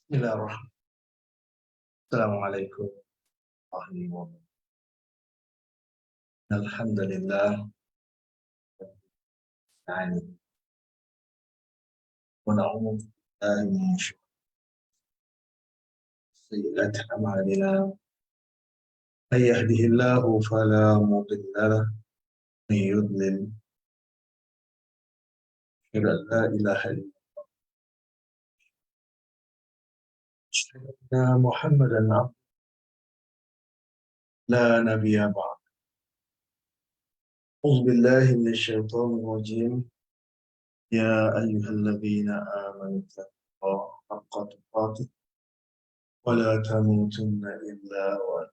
Bismillahirrahmanirrahim. Assalamualaikum warahmatullahi wabarakatuh. Alhamdulillah. Yani, wa na'udzu billahi min syururi sayyiati a'malina. May yahdihillahu fala mudilla lahu, may yudlil fala la ilaha illa huwa. Muhammadan abduhu la nabiyya ba'd. A'udzu billahi minasy syaithanir rajim. Ya ayyuhalladzina amanu taqullaha haqqa tuqatih wa la tamutunna illa wa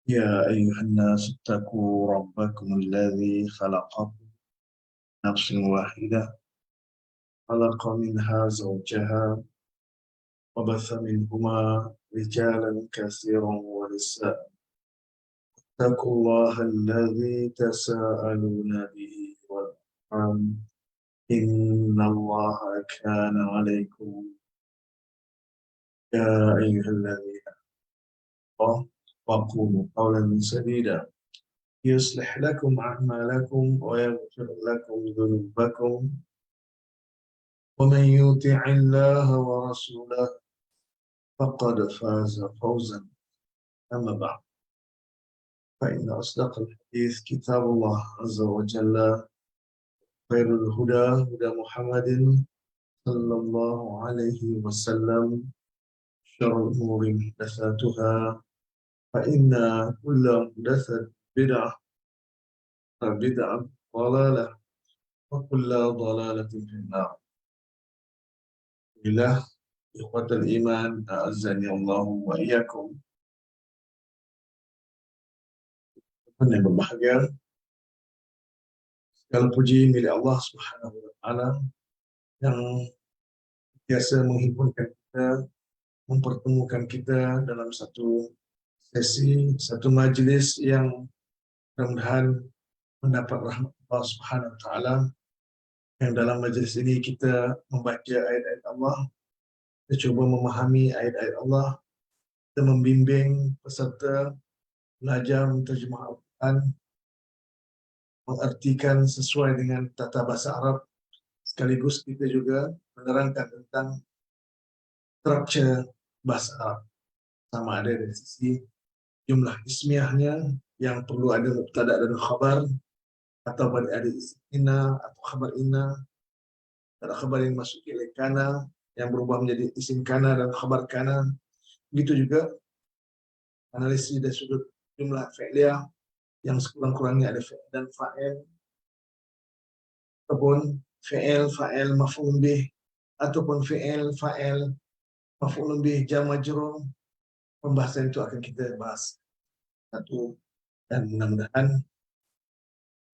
يا أيها الناس اتقوا ربكم الذي خلقكم من نفس واحدة، خلق منها زوجها وبث منهما رجالا كثيرا ونساء. اتقوا الله الذي تساءلون به والأرحام، إن الله كان عليكم. يا أيها الذين آمنوا وقولوا قولا سديدا يصلح لكم أعمالكم ويغفر لكم ذنوبكم، ومن يطع الله ورسوله فقد فاز فوزا. أما بعد، فإن أصدق الحديث كتاب الله عز وجل، خير الهدى هدى محمد صلى الله عليه وسلم، شر الأمور محدثاتها، فإن كل محدثة بدعة، بدعة ضلالة، وكل ضلالة في النار. Alhamdulillah, ikhwatal iman, a'azzani Allah wa iyyakum. Teman yang berbahagia, segala puji milik Allah Subhanahu wa taala yang biasa menghimpunkan kita, mempertemukan kita dalam satu sesi, satu majlis yang mudah-mudahan mendapat rahmat Allah Subhanahu wa taala. Yang dalam majlis ini kita membaca ayat-ayat Allah, kita cuba memahami ayat-ayat Allah, kita membimbing peserta belajar menterjemah Al-Quran, mengartikan sesuai dengan tata bahasa Arab, sekaligus kita juga menerangkan tentang struktur bahasa Arab, sama ada dari sisi jumlah ismiyahnya yang perlu ada mubtada dan khabar, atau ada isim inna atau khabar inna, ada khabar yang masuk ke kana yang berubah menjadi isim kana dan khabar kana. Begitu juga analisis dari sudut jumlah fi'liyah yang sekurang-kurangnya ada fi'il dan fa'il, ataupun fi'il, fa'il, maf'ul bih, ataupun fi'il, fa'il, maf'ul bih, jar majrur. Pembahasan itu akan kita bahas satu, dan mudah-mudahan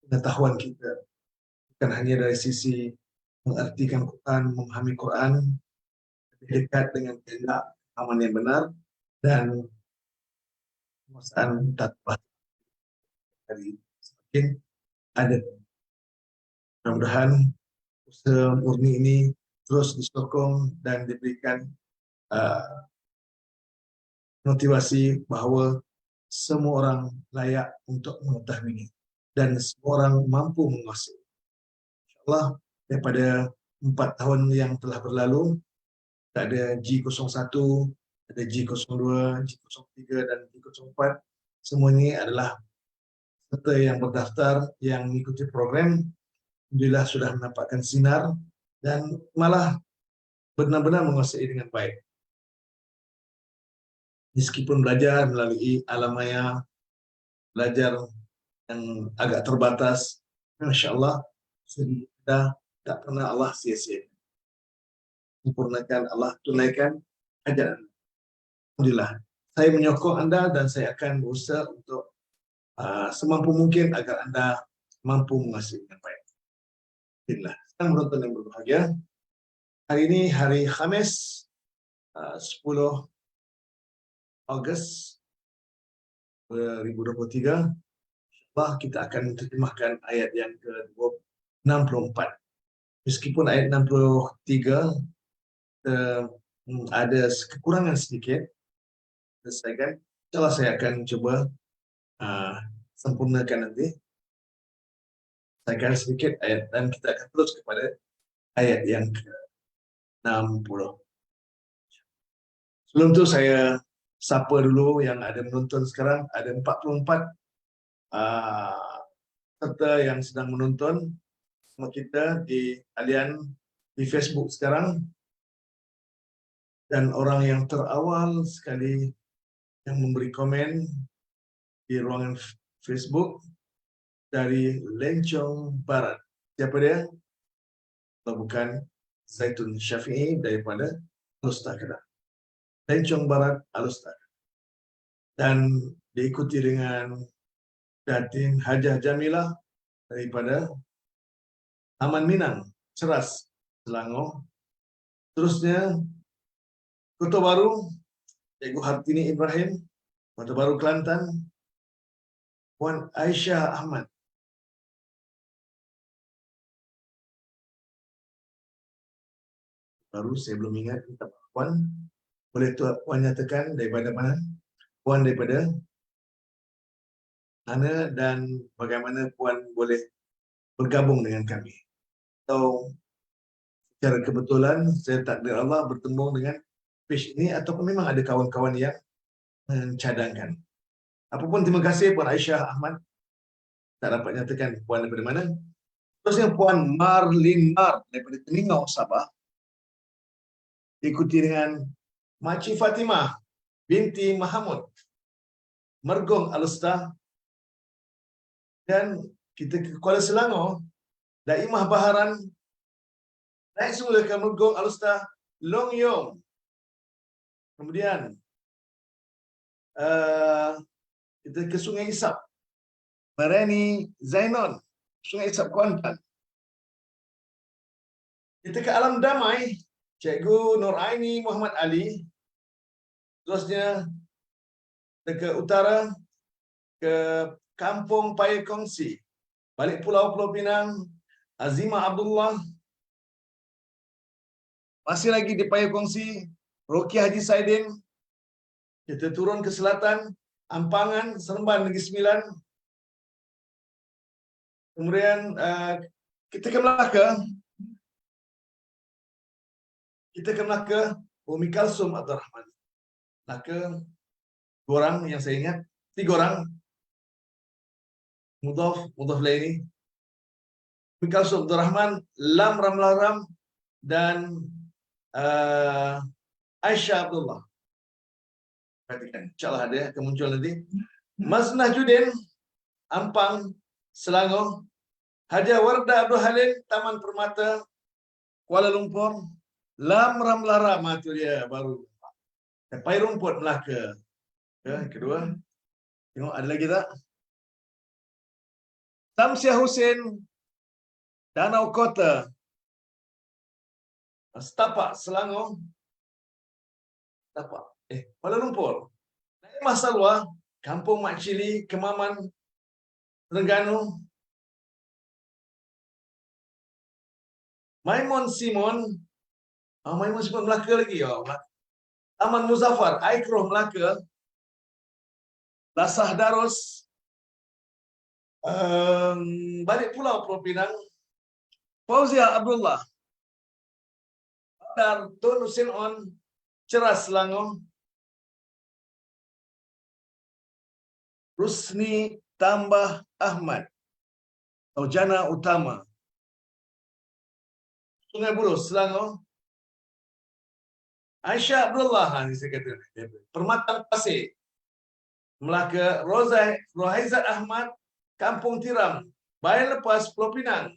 pengetahuan kita bukan hanya dari sisi mengartikan Quran, memahami Quran, lebih dekat dengan kehendak pemahaman yang benar dan penguasaan tata dari semakin ada. Mudah-mudahan usaha murni ini terus disokong dan diberikan motivasi bahawa semua orang layak untuk mengetahui dan semua orang mampu menguasai. InsyaAllah daripada 4 tahun yang telah berlalu, ada G01, ada G02, G03 dan G04. Semua ini adalah peserta yang berdaftar, yang mengikuti program. Alhamdulillah sudah mendapatkan sinar dan malah benar-benar menguasai dengan baik. Meskipun belajar melalui alam maya, belajar yang agak terbatas, Masya Allah, kita tak pernah Allah sia-sia. Sempurnakan, Allah tunaikan ajaran. Alhamdulillah, saya menyokong Anda dan saya akan berusaha untuk semampu mungkin agar Anda mampu menguasai dengan baik. Alhamdulillah. Sekarang menonton yang berbahagia, hari ini hari Khamis, 10 Ogos 2023. InsyaAllah kita akan menerjemahkan ayat yang ke-64. Meskipun ayat 63 ada kekurangan sedikit, selesaikan. Insyaallah saya akan coba sempurnakan nanti. Saya akan sedikit ayat dan kita akan terus kepada ayat yang ke-60. Sebelum itu saya sapa dulu yang ada menonton sekarang. Ada 44 serta yang sedang menonton sama kita di talian di Facebook sekarang, dan orang yang terawal sekali yang memberi komen di ruangan Facebook dari Lencong Barat. Siapa dia? Kalau bukan Zaitun Syafi'i daripada Al-Ustaz Kedah. Lencong Barat Al-Ustaz. Dan diikuti dengan Datin Hajah Jamilah daripada Taman Minang, Ceras, Selangor. Terusnya Kota Baru, Cikgu Hartini Ibrahim, Kota Baru Kelantan, Puan Aisyah Ahmad. Baru saya belum ingat Puan. Boleh Puan nyatakan daripada mana? Puan daripada mana dan bagaimana Puan boleh bergabung dengan kami? Atau secara kebetulan saya takdir Allah bertemu dengan page ini ataupun memang ada kawan-kawan yang mencadangkan. Apapun terima kasih Puan Aisyah Ahmad. Tak dapat nyatakan Puan daripada mana. Terusnya Puan Marlin Mar daripada Telingau, Sabah. Diikuti dengan Makcik Fatimah binti Mahamud, Mergong Al-Ustaz. Dan kita ke Kuala Selangor, Daimah Baharan, naik semula ke Mergong Al-Ustaz Long Yong. Kemudian kita ke Sungai Isap, Marani Zainon, Sungai Isap Kuantan. Kita ke Alam Damai, Cikgu Nur Aini Muhammad Ali. Terusnya kita ke utara, ke Kampung Paya Kongsi, balik Pulau Pinang, Azimah Abdullah. Masih lagi di Paya Kongsi, Roki Haji Saidin. Kita turun ke selatan, Ampangan, Seremban Negeri Sembilan. Kemudian kita ke Melaka. Kita ke Melaka, Umi Kalsum Abdul Rahman. Melaka, 2 orang yang saya ingat, 3 orang. Mudhaf laini. Umi Kalsum Abdul Rahman, Lam Ramlah Ram, dan Aisyah Abdullah. Perhatikan, insyaAllah ada akan muncul nanti. Mas Najudin, Ampang, Selangor. Haja Warda Abdul Halil, Taman Permata, Kuala Lumpur. Lam Ramlah Ram, itu dia baru. Pai Rumput, Melaka. Kedua. Tengok ada lagi tak? Samsiah Hussein, Danau Kota, Setapak, Selangor. Setapak. Kuala Lumpur. Naimah Salwa, Kampung Mak Cili, Kemaman, Terengganu. Maimun Simon, Maimun Simon Melaka lagi. Taman Muzaffar, Aikroh Melaka. Lasah Darus, balik Pulau Pinang. Fauzia Abdullah, Dar Tun Husin On, Ceras Selangor. Rusni Tambah Ahmad, Taujana Utama, Sungai Buloh, Selangor. Aisyah Abdullah, ini saya kata, Permatan Pasir, Melaka. Rohaizat Ahmad, Kampung Tiram, Bayan Lepas, Pulau Pinang.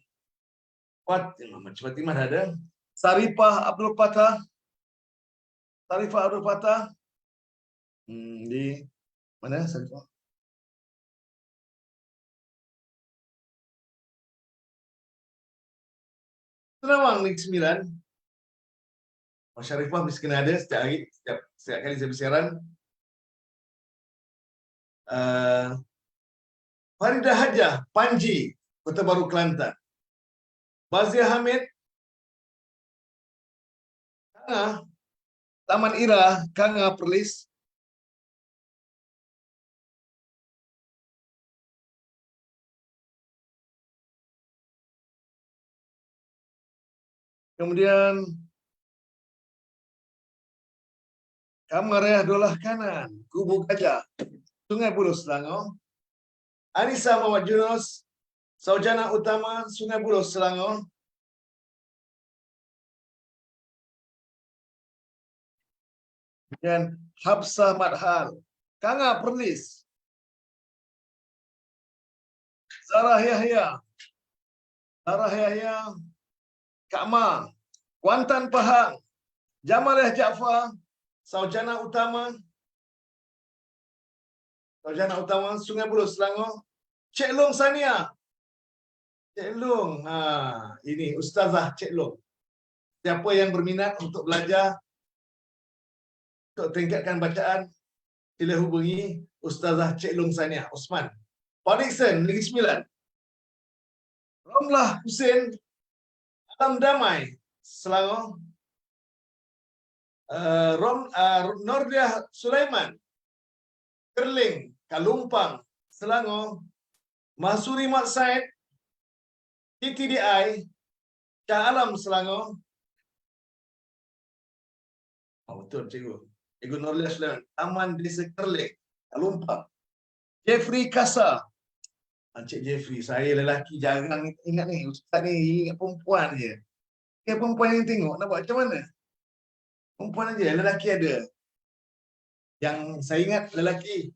Fatimah ada. Sarifah Abdul Fatah, di mana Sarifah? Terawang Negeri Sembilan. Syarifah mesti kena ada setiap kali saya bersiaran. Faridah Hajah, Panji, Kota Baru Kelantan. Bazia Hamid, Taman Ira, Kanga Perlis. Kemudian Kamaraya Dolah Kanan, Kubu Gajah, Sungai Buloh Selangor. Anissa Muhammad Yunus, Saujana Utama, Sungai Buloh Selangor. Dan Habsah Madhal, Kanga Perlis. Zarah Yahya, Kak Ma, Kuantan Pahang, Jamaliah Jaafar, Saujana Utama, Sungai Buloh Selangor. Cik Long Sania, Cik Long, ini Ustazah Cik Long. Siapa yang berminat untuk belajar, untuk tingkatkan bacaan, sila hubungi Ustazah Cik Long Sania Osman. Pak Nixon, Negeri Sembilan. Ramlah Hussein, Alam Damai, Selangor. Nordiah Sulaiman, Kerling, Kalumpang, Selangor. Mahsuri Mat Said, TTDI, Shah Alam, Selangor. Betul, Cikgu. Cikgu Nordiah Sulaiman, Taman Desa Kerling, Kalumpang. Jeffrey Kasa. Encik Jeffrey, saya lelaki jarang ingat ni. Ustaz ni ingat perempuan je. Perempuan yang tengok, nak buat macam mana? Perempuan aja, lelaki ada. Yang saya ingat lelaki.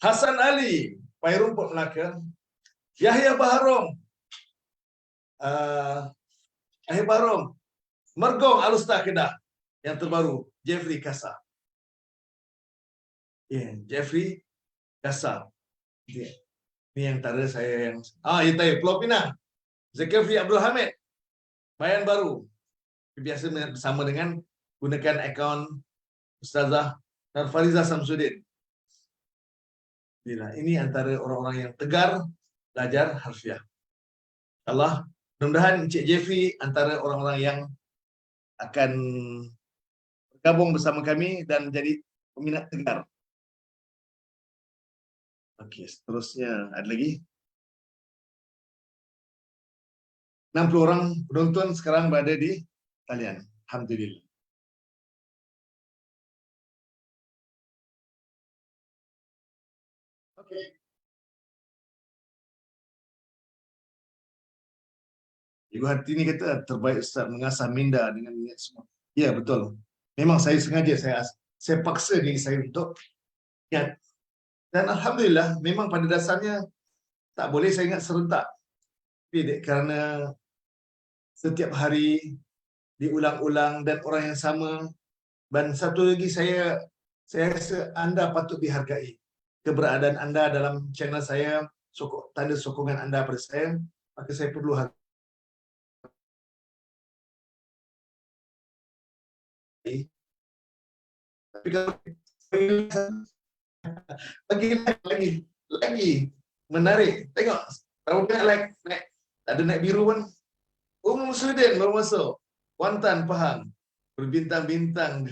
Hasan Ali, Pai Rumput Melaka. Yahya Baharom, Mergong Alustar Kedah. Yang terbaru, Jeffrey Kasa. Jeffrey Kasa. Ini yang antara saya yang... Pulau Pinang. Zulkifli Abdul Hamid, Bayan Baru. Biasa bersama dengan gunakan akaun Ustazah Narfariza Samsudin. Ini antara orang-orang yang tegar belajar harfiah. Allah, mudah-mudahan Encik Jeffrey antara orang-orang yang akan bergabung bersama kami dan menjadi peminat tegar. Okey, seterusnya ada lagi. 60 orang penonton sekarang berada di talian. Alhamdulillah. Okey. Ibu Hati ni kata terbaik Ustaz mengasah minda dengan niat semua. Ya, betul. Memang saya sengaja, saya paksa diri saya untuk ingat. Dan Alhamdulillah, memang pada dasarnya tak boleh saya ingat serentak. Tapi kerana setiap hari diulang-ulang dan orang yang sama. Dan satu lagi saya rasa anda patut dihargai. Keberadaan anda dalam channel saya, tanda sokongan anda pada saya, maka saya perlu hargai. Tapi kalau lagi menarik. Tengok, berapa banyak like. Ada naik biru pun. Sudin baru masuk. Kuantan Pahang. Berbintang-bintang.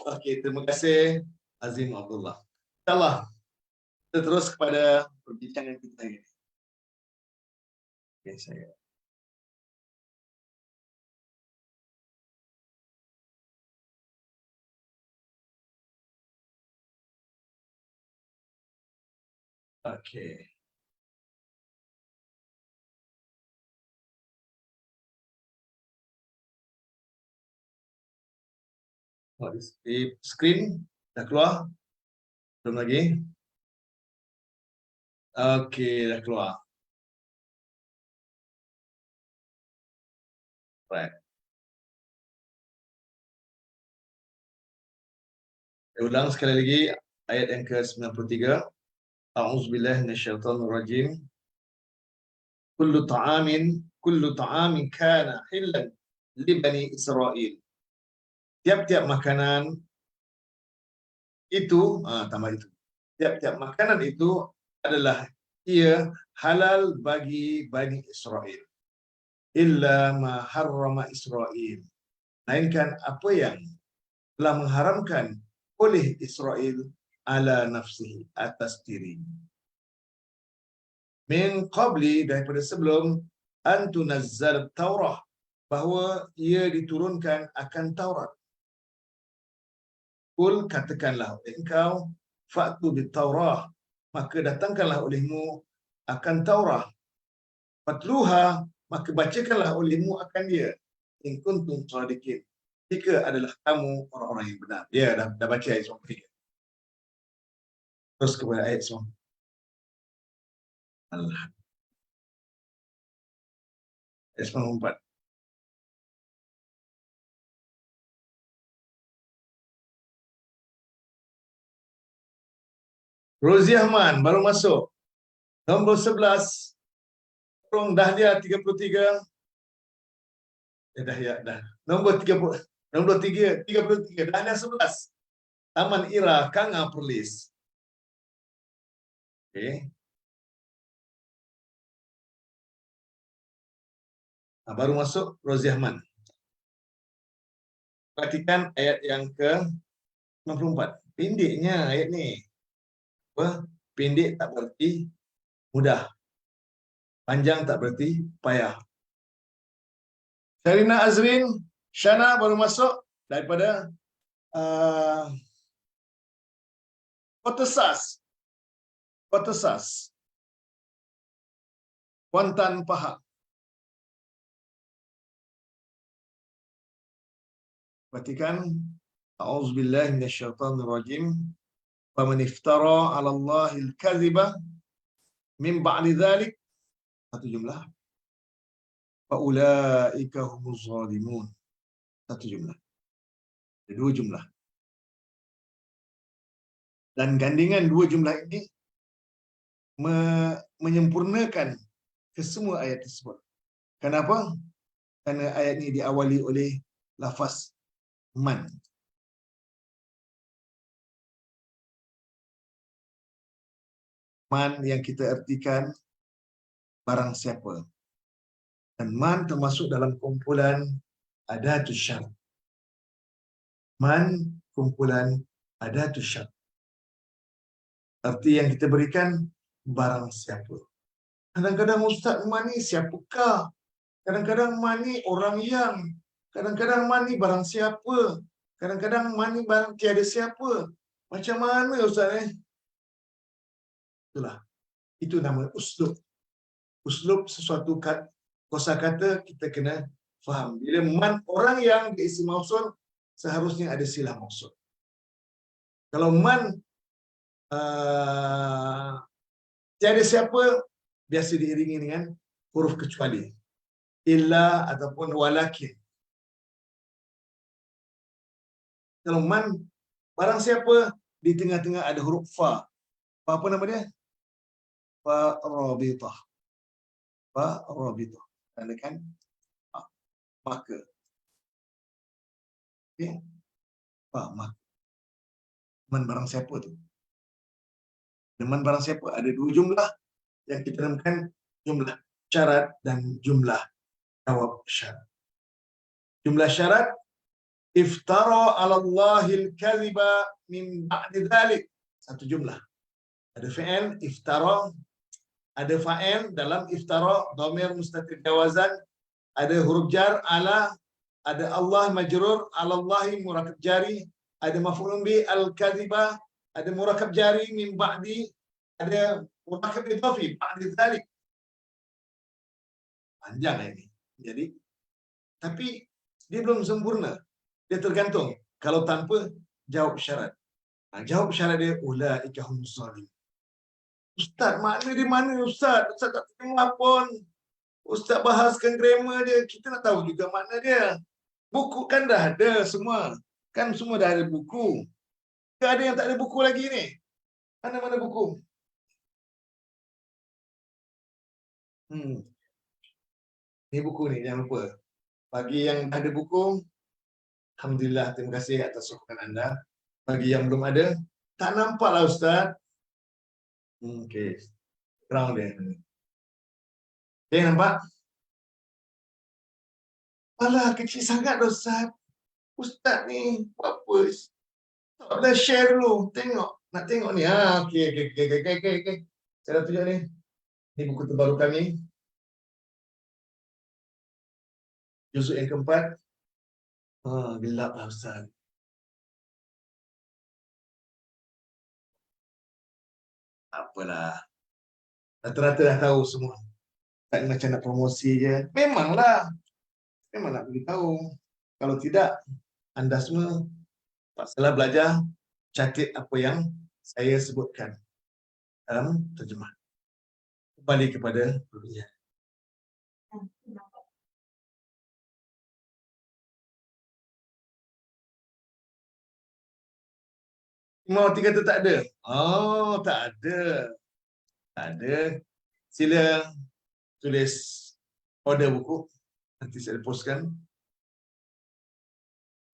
Okey, terima kasih Azim Abdullah. InsyaAllah, kita terus kepada perbincangan kita ini. Okay, saya. Okey. Di screen dah keluar? Belum lagi? Okey, dah keluar. Right. Saya ulang sekali lagi ayat yang ke-93. A'udzubillahi minasyaitonirrajim. Kullu ta'amin kana hillan li bani Israil. Tiap-tiap makanan itu, tambah itu. Tiap-tiap makanan itu adalah ia halal bagi Bani Israel. Illa ma harrama Israel. melainkan apa yang telah mengharamkan oleh Israel ala nafsihi, atas diri. Min qabli, daripada sebelum, an tunazzal Taurah, bahawa ia diturunkan akan Taurat. Kul, katakanlah oleh engkau, fa'tu bit Taurah, maka datangkanlah olehmu akan Taurah. Fatluha, maka bacakanlah olehmu akan dia. In kuntum shadiqin, jika adalah kamu orang-orang yang benar. Ya, dah baca ayat 93. Terus kepada ayat 94. Ayat 94. Rozi Ahman baru masuk. Nombor 11. Tolong Dahlia 33. Dah. Nombor 30. Nombor 33. Dahlia 11. Taman Ira, Kanga Perlis. Okey. Baru masuk Rozi Ahman. Perhatikan ayat yang ke-94. Pendeknya ayat ni. Apa? Pendek tak berarti mudah. Panjang tak berarti payah. Sharina Azrin, Shana baru masuk daripada Kota Sas. Kuantan Pahang. Perhatikan. A'udzubillahi minasyaitonirrajim. Faman iftara 'ala Allahil kadhiba min ba'di dzalik, satu jumlah. Fa ulaika humuz zalimun. Satu jumlah. Ada dua jumlah. Dan gandingan dua jumlah ini menyempurnakan kesemua ayat tersebut. Kenapa? Kerana ayat ini diawali oleh lafaz man. Man yang kita artikan barang siapa. Dan man termasuk dalam kumpulan adatus syarat. Man kumpulan adatus syarat. Arti yang kita berikan barang siapa. Kadang-kadang Ustaz, man ni siapakah? Kadang-kadang man ni orang yang, kadang-kadang man ni barang siapa, kadang-kadang man ni barang tiada siapa. Macam mana Ustaz? Itulah. Itu nama uslub. Uslub sesuatu kosakata kita kena faham. Bila man orang yang diisi mausul, seharusnya ada silah mausul. Kalau man tiada siapa, biasa diiringi dengan huruf kecuali. Illa ataupun walakin. Kalau man barang siapa, di tengah-tengah ada huruf fa. Fa apa nama dia? Fa rabitah. Fa rabitah. Tanda maka. Okey. Fa maka. Man barang siapa tu? Man barang siapa? Ada dua jumlah yang kita namakan jumlah syarat dan jumlah jawab syarat. Jumlah syarat, iftara 'ala Allahil kadhiba min ba'di dzalik. Satu jumlah. Ada fi'il iftara, ada fa'il dalam iftara, dhamir mustatir jawazan, ada huruf jar ala, ada Allah majrur, 'ala Allahi murakab jari, ada maf'ulun bi al-kadhiba, ada murakab jari min ba'di, ada murakab idhafi ba'di dzalik. Panjang ini. Jadi tapi dia belum sempurna. Dia tergantung. Kalau tanpa jawab syarat. Jawab syarat dia ulaika humus zalimun. Ustaz, makna dia mana Ustaz? Ustaz tak terima pun. Ustaz bahaskan grammar dia, kita nak tahu juga makna dia. Buku kan dah ada semua. Kan semua dah ada buku. Tak ada yang tak ada buku lagi ni. Mana-mana buku? Ni buku ni, jangan lupa. Bagi yang ada buku, alhamdulillah, terima kasih atas sokongan anda. Bagi yang belum ada, tak nampaklah Ustaz. Okey. Terang dia. Okey, nampak? Alah, kecil sangat Ustaz. Ustaz ni buat apa? Tak boleh share dulu. Tengok. Nak tengok ni. Okey. Saya dah tunjuk ni. Ni buku terbaru kami. Juzuk yang keempat. Gelap lah Ustaz. Apalah. Rata-rata dah tahu semua. Tak macam nak promosi je. Memanglah. Memang nak beritahu. Kalau tidak, anda semua tak salah belajar, catat apa yang saya sebutkan dalam terjemah. Kembali kepada perbincangan. Imawati kata tak ada. Oh, tak ada. Tak ada. Sila tulis order buku. Nanti saya postkan.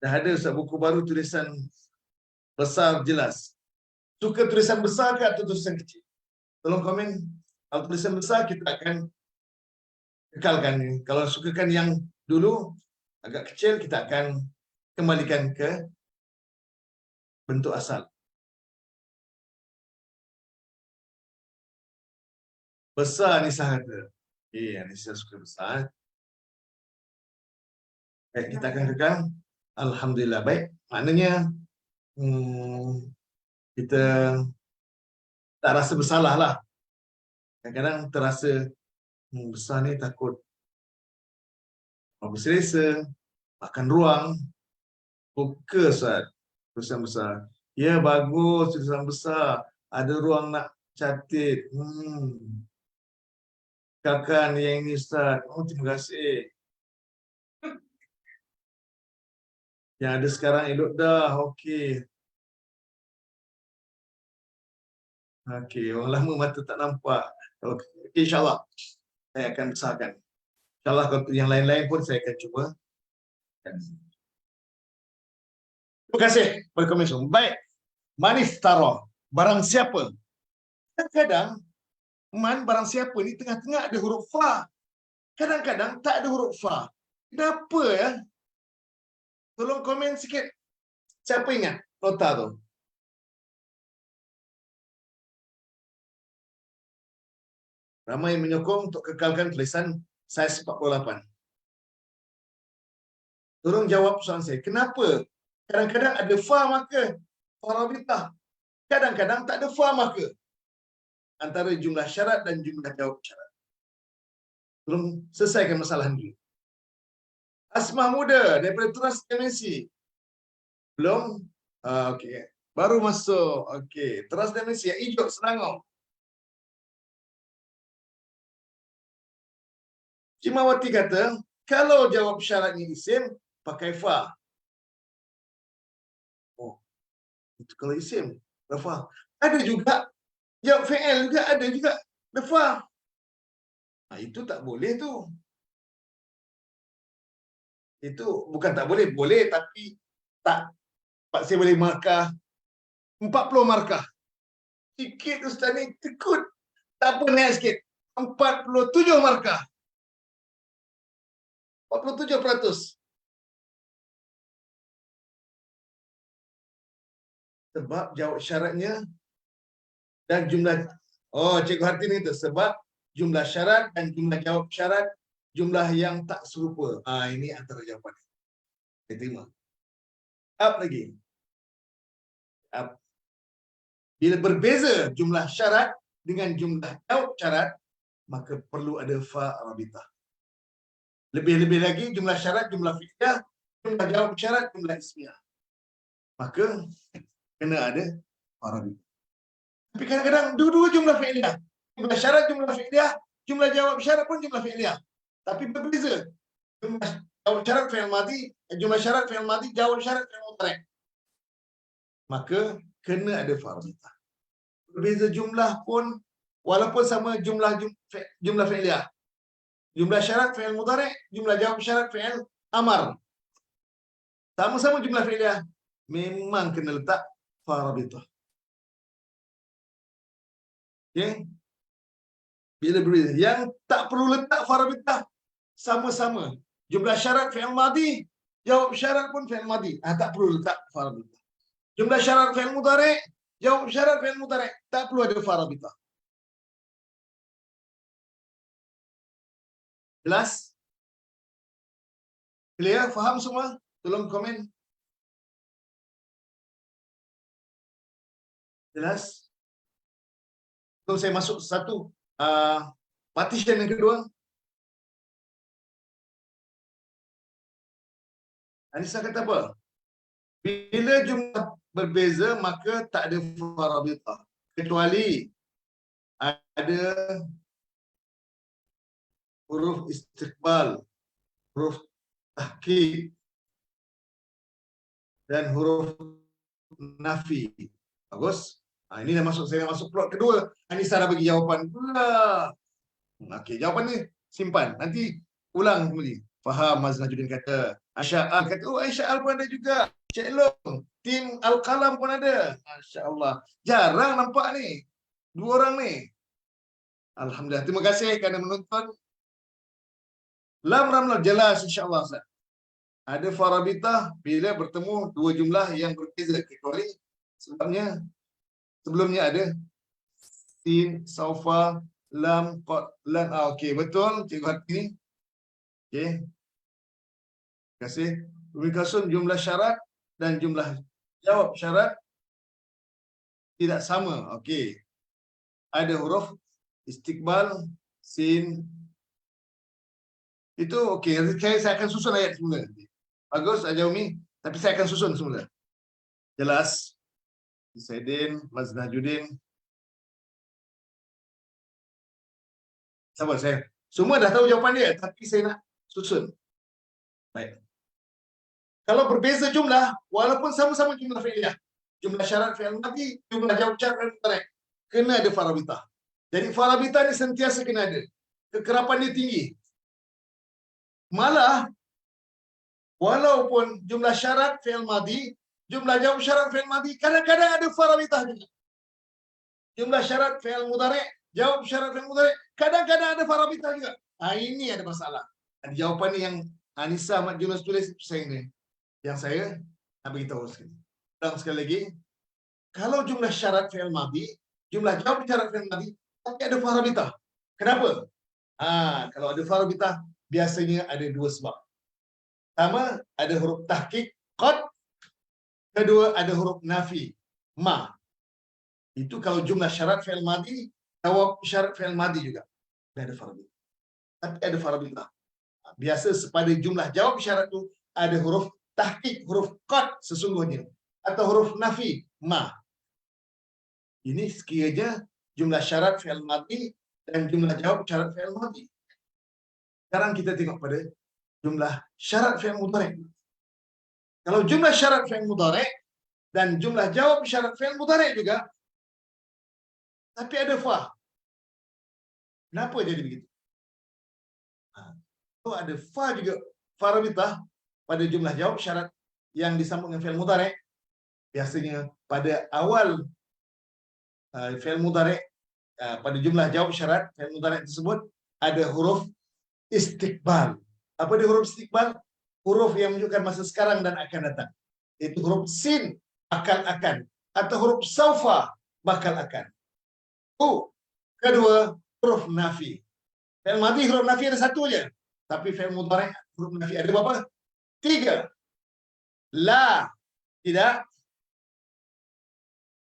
Dah ada Ustaz buku baru tulisan besar jelas. Suka tulisan besar ke atau tulisan kecil? Tolong komen. Kalau tulisan besar kita akan kekalkan. Kalau sukakan yang dulu agak kecil kita akan kembalikan ke bentuk asal. Besar Nisa kata. Nisa suka besar. Baik, kita akan kekal. Alhamdulillah. Baik, maknanya kita tak rasa bersalah lah. Kadang-kadang terasa besar ni takut berselesa, makan ruang. Buka Ustaz, tulisan besar. Ya, bagus tulisan besar. Ada ruang nak catat. Kakak yang ini Ustaz. Terima kasih. Yang ada sekarang elok dah. Okey. Okey, orang lama mata tak nampak. Kalau insya-Allah saya akan besarkan. InsyaAllah kalau yang lain-lain pun saya akan cuba. Terima kasih kepada komisi. Baik. Manis taro. Barang siapa? Kadang-kadang man barang siapa ni tengah-tengah ada huruf fa. Kadang-kadang tak ada huruf fa. Kenapa ya? Tolong komen sikit. Siapa ingat nota tu? Ramai menyokong untuk kekalkan tulisan saiz 48. Tolong jawab soalan saya. Kenapa kadang-kadang ada fa maka farabitah? Kadang-kadang tak ada fa maka antara jumlah syarat dan jumlah jawab syarat. Tolong selesaikan masalah ini. Asmah muda daripada Turas Dimensi. Belum? Okey. Baru masuk. Okey. Turas Dimensi yang hijau Selangor. Cimawati kata, kalau jawab syaratnya isim, pakai fa. Oh, itu kalau isim, fa. Ada juga, jawab fi'il juga ada juga, fa. Itu tak boleh tu. Itu bukan tak boleh, boleh tapi tak. Pak saya boleh markah 40 markah. Sikit Ustaz ni tekut. Tak apa naik sikit. 47 markah. 47%. Sebab jawab syaratnya dan jumlah. Oh, Cikgu Hartini itu sebab jumlah syarat dan jumlah jawab syarat jumlah yang tak serupa. Ini antara jawapan. Saya terima. Up lagi. Up. Bila berbeza jumlah syarat dengan jumlah jawab syarat, maka perlu ada fa rabitah. Lebih-lebih lagi jumlah syarat, jumlah fi'liyah, jumlah jawab syarat, jumlah ismiyah. Maka kena ada fa rabitah. Tapi kadang-kadang dua-dua jumlah fi'liyah. Jumlah syarat, jumlah fi'liyah, jumlah jawab syarat pun jumlah fi'liyah. Tapi berbeza. Jumlah jawab syarat fi'il madhi, jumlah syarat fi'il madhi, jawab syarat fi'il mudhari'. Maka kena ada fa rabitah. Berbeza jumlah pun walaupun sama jumlah fi'liyah. Jumlah syarat fi'il mudhari', jumlah jawab syarat fi'il amar. Sama-sama jumlah fi'liyah, memang kena letak fa rabitah. Okey. Bila berbeza, yang tak perlu letak fa rabitah sama-sama. Jumlah syarat fi'il madhi, jawab syarat pun fi'il madhi. Tak perlu letak farabitah. Jumlah syarat fi'il mudhari', jawab syarat fi'il mudhari', tak perlu ada farabitah. Jelas? Clear? Faham semua? Tolong komen. Jelas? Kalau saya masuk satu partition yang kedua. Anissa kata apa? Bila jumlah berbeza maka tak ada farabitah. Kecuali ada huruf istiqbal, huruf tahqiq dan huruf nafi. Bagus. Ini dah masuk, saya dah masuk plot kedua. Anissa dah bagi jawapan pula. Okey, jawapan ni simpan. Nanti ulang kembali. Faham, Mas Najudin kata. Aisyah kata, oh Aisyah pun ada juga. Cik Long, tim Al-Qalam pun ada. Masya Allah. Jarang nampak ni. Dua orang ni. Alhamdulillah. Terima kasih kerana menonton. Lam ramlah jelas insya-Allah Ustaz. Ada farabitah bila bertemu dua jumlah yang berbeza, kecuali sebelumnya ada sin, saufa, lam, qad, lan. Okey, betul cikgu Hati. Okey. Terima kasih. Berikutnya jumlah syarat dan jumlah jawab syarat tidak sama. Okey. Ada huruf istiqbal, sin. Itu okey. Saya akan susun ayat semula. Bagus, Ajar Umi. Tapi saya akan susun semula. Jelas? Saidin, Mas Najudin. Sabar saya. Semua dah tahu jawapan dia, tapi saya nak susun. Baik. Kalau berbeza jumlah, walaupun sama-sama jumlah fi'liyah, jumlah syarat fi'il madhi, jumlah jawab syarat fi'il mudhari', kena ada farabitah. Jadi farabitah ni sentiasa kena ada. Kekerapan dia tinggi. Malah walaupun jumlah syarat fi'il madhi, jumlah jawab syarat fi'il madhi, kadang-kadang ada farabitah juga. Jumlah syarat fi'il mudhari', jawab syarat fi'il mudhari', kadang-kadang ada farabitah juga. Ini ada masalah. Jawapan ni yang Anissa Ahmad Yunus tulis saya ni. Yang saya nak beritahu sekali. Dan sekali lagi, kalau jumlah syarat fi'il madhi, jumlah jawab syarat fi'il madhi, tapi ada farabitah. Kenapa? Kalau ada farabitah, biasanya ada dua sebab. Pertama, ada huruf tahqiq, qad. Kedua, ada huruf nafi, ma. Itu kalau jumlah syarat fi'il madhi, jawab syarat fi'il madhi juga. Dia ada farabitah. Tapi ada farabitah. Biasa pada jumlah jawab syarat tu ada huruf tahqiq, huruf qad sesungguhnya, atau huruf nafi, ma. Ini sekiranya jumlah syarat fi'il madhi dan jumlah jawab syarat fi'il madhi. Sekarang kita tengok pada jumlah syarat fi'il mudhari'. Kalau jumlah syarat fi'il mudhari' dan jumlah jawab syarat fi'il mudhari' juga, tapi ada fa. Kenapa jadi begitu? Kalau ada fa juga, farabitah pada jumlah jawab syarat yang disambung dengan fi'il mudhari', biasanya pada awal fi'il mudhari', pada jumlah jawab syarat fi'il mudhari' tersebut ada huruf istiqbal. Apa dia huruf istiqbal? Huruf yang menunjukkan masa sekarang dan akan datang. Itu huruf sin, bakal akan, atau huruf saufa, bakal akan. Kedua, huruf nafi. Fi'il madhi huruf nafi ada satu aja. Tapi fi'il mudhari' huruf nafi ada berapa? 3. La, tidak.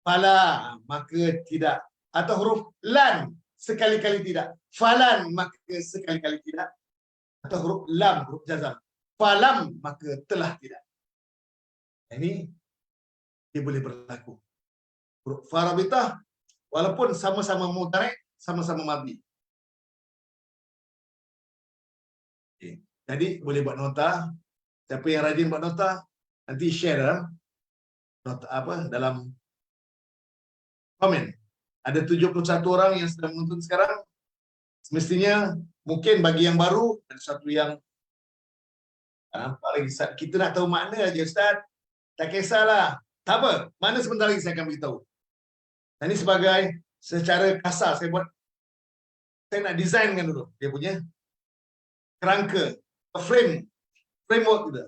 Fala, maka tidak. Atau huruf lan, sekali-kali tidak. Falan, maka sekali-kali tidak. Atau huruf lam, huruf jazam. Falam, maka telah tidak. Ini dia boleh berlaku. Huruf farabitah, walaupun sama-sama mudhari', sama-sama madhi. Okay. Jadi boleh buat nota. Siapa yang rajin buat nota, nanti share dalam nota dalam komen. Ada 71 orang yang sedang menonton sekarang. Semestinya mungkin bagi yang baru ada satu yang lagi kita nak tahu makna aja Ustaz. Tak kisahlah. Tak apa. Mana sebentar lagi saya akan beritahu. Ini sebagai secara kasar saya nak desainkan dulu dia punya kerangka, framework juga.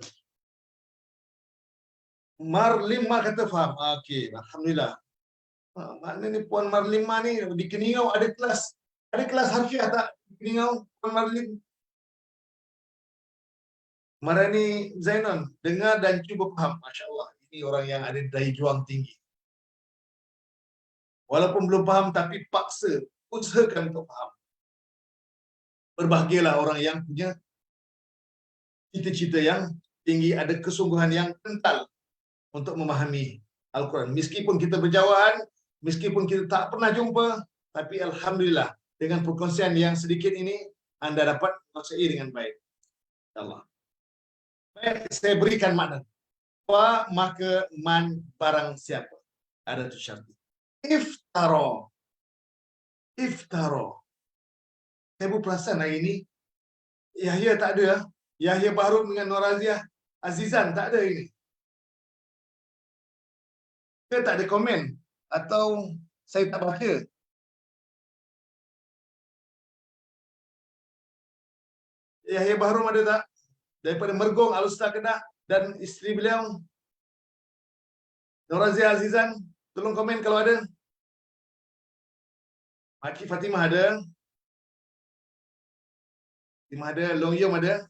Marlima kata faham. Okey, alhamdulillah. Maknanya Puan Marlima ni di Keningau ada kelas. Ada kelas harfiah tak di Keningau, Puan Marlim? Marani Zainon, dengar dan cuba faham. Masya Allah, ini orang yang ada daya juang tinggi. Walaupun belum faham tapi paksa, usahakan untuk faham. Berbahagialah orang yang punya cita-cita yang tinggi, ada kesungguhan yang kental untuk memahami Al-Quran. Meskipun kita berjauhan, meskipun kita tak pernah jumpa, tapi alhamdulillah dengan perkongsian yang sedikit ini anda dapat menguasai dengan baik. Allah. Baik, saya berikan makna. Apa maka man barang siapa? Ada tu syarat. Iftara. Iftara. Saya pun perasan hari ini Yahya tak ada. Yahya Bahrum dengan Nur Aziah Azizan tak ada ini. Dia tak ada komen atau saya tak baca. Yahya Bahrum ada tak? Daripada Mergong Al-Ustaz Kedah dan isteri beliau Nur Aziah Azizan, tolong komen kalau ada. Maki Fatimah ada. Fatimah ada, Long Yom ada.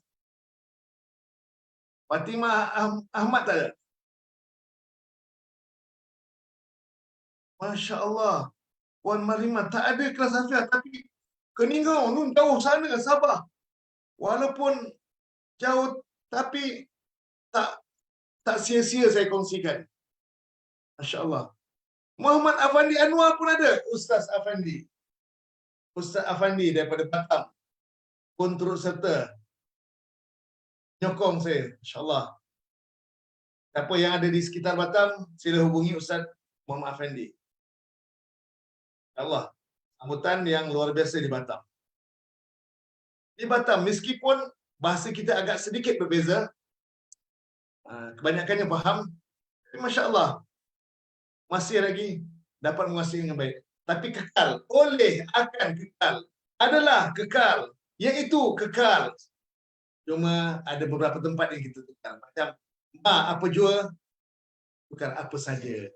Fatimah Ahmad tak ada. Masya Allah. Puan Marlimah tak ada kelas hafiah tapi Keningau nun jauh sana Sabah. Walaupun jauh tapi tak tak sia-sia saya kongsikan. Masya Allah. Muhammad Afandi Anwar pun ada. Ustaz Afandi. Ustaz Afandi daripada Batam pun turut serta nyokong saya. Masya Allah. Siapa yang ada di sekitar Batam, sila hubungi Ustaz Muhammad Afandi. Allah, sambutan yang luar biasa di Batam. Di Batam, meskipun bahasa kita agak sedikit berbeza, kebanyakannya faham, tapi Masya Allah, masih lagi dapat menguasai dengan baik. Tapi kekal, oleh akan kekal, adalah kekal, iaitu kekal. Cuma ada beberapa tempat yang kita tukar. Macam, apa jua, bukan apa saja.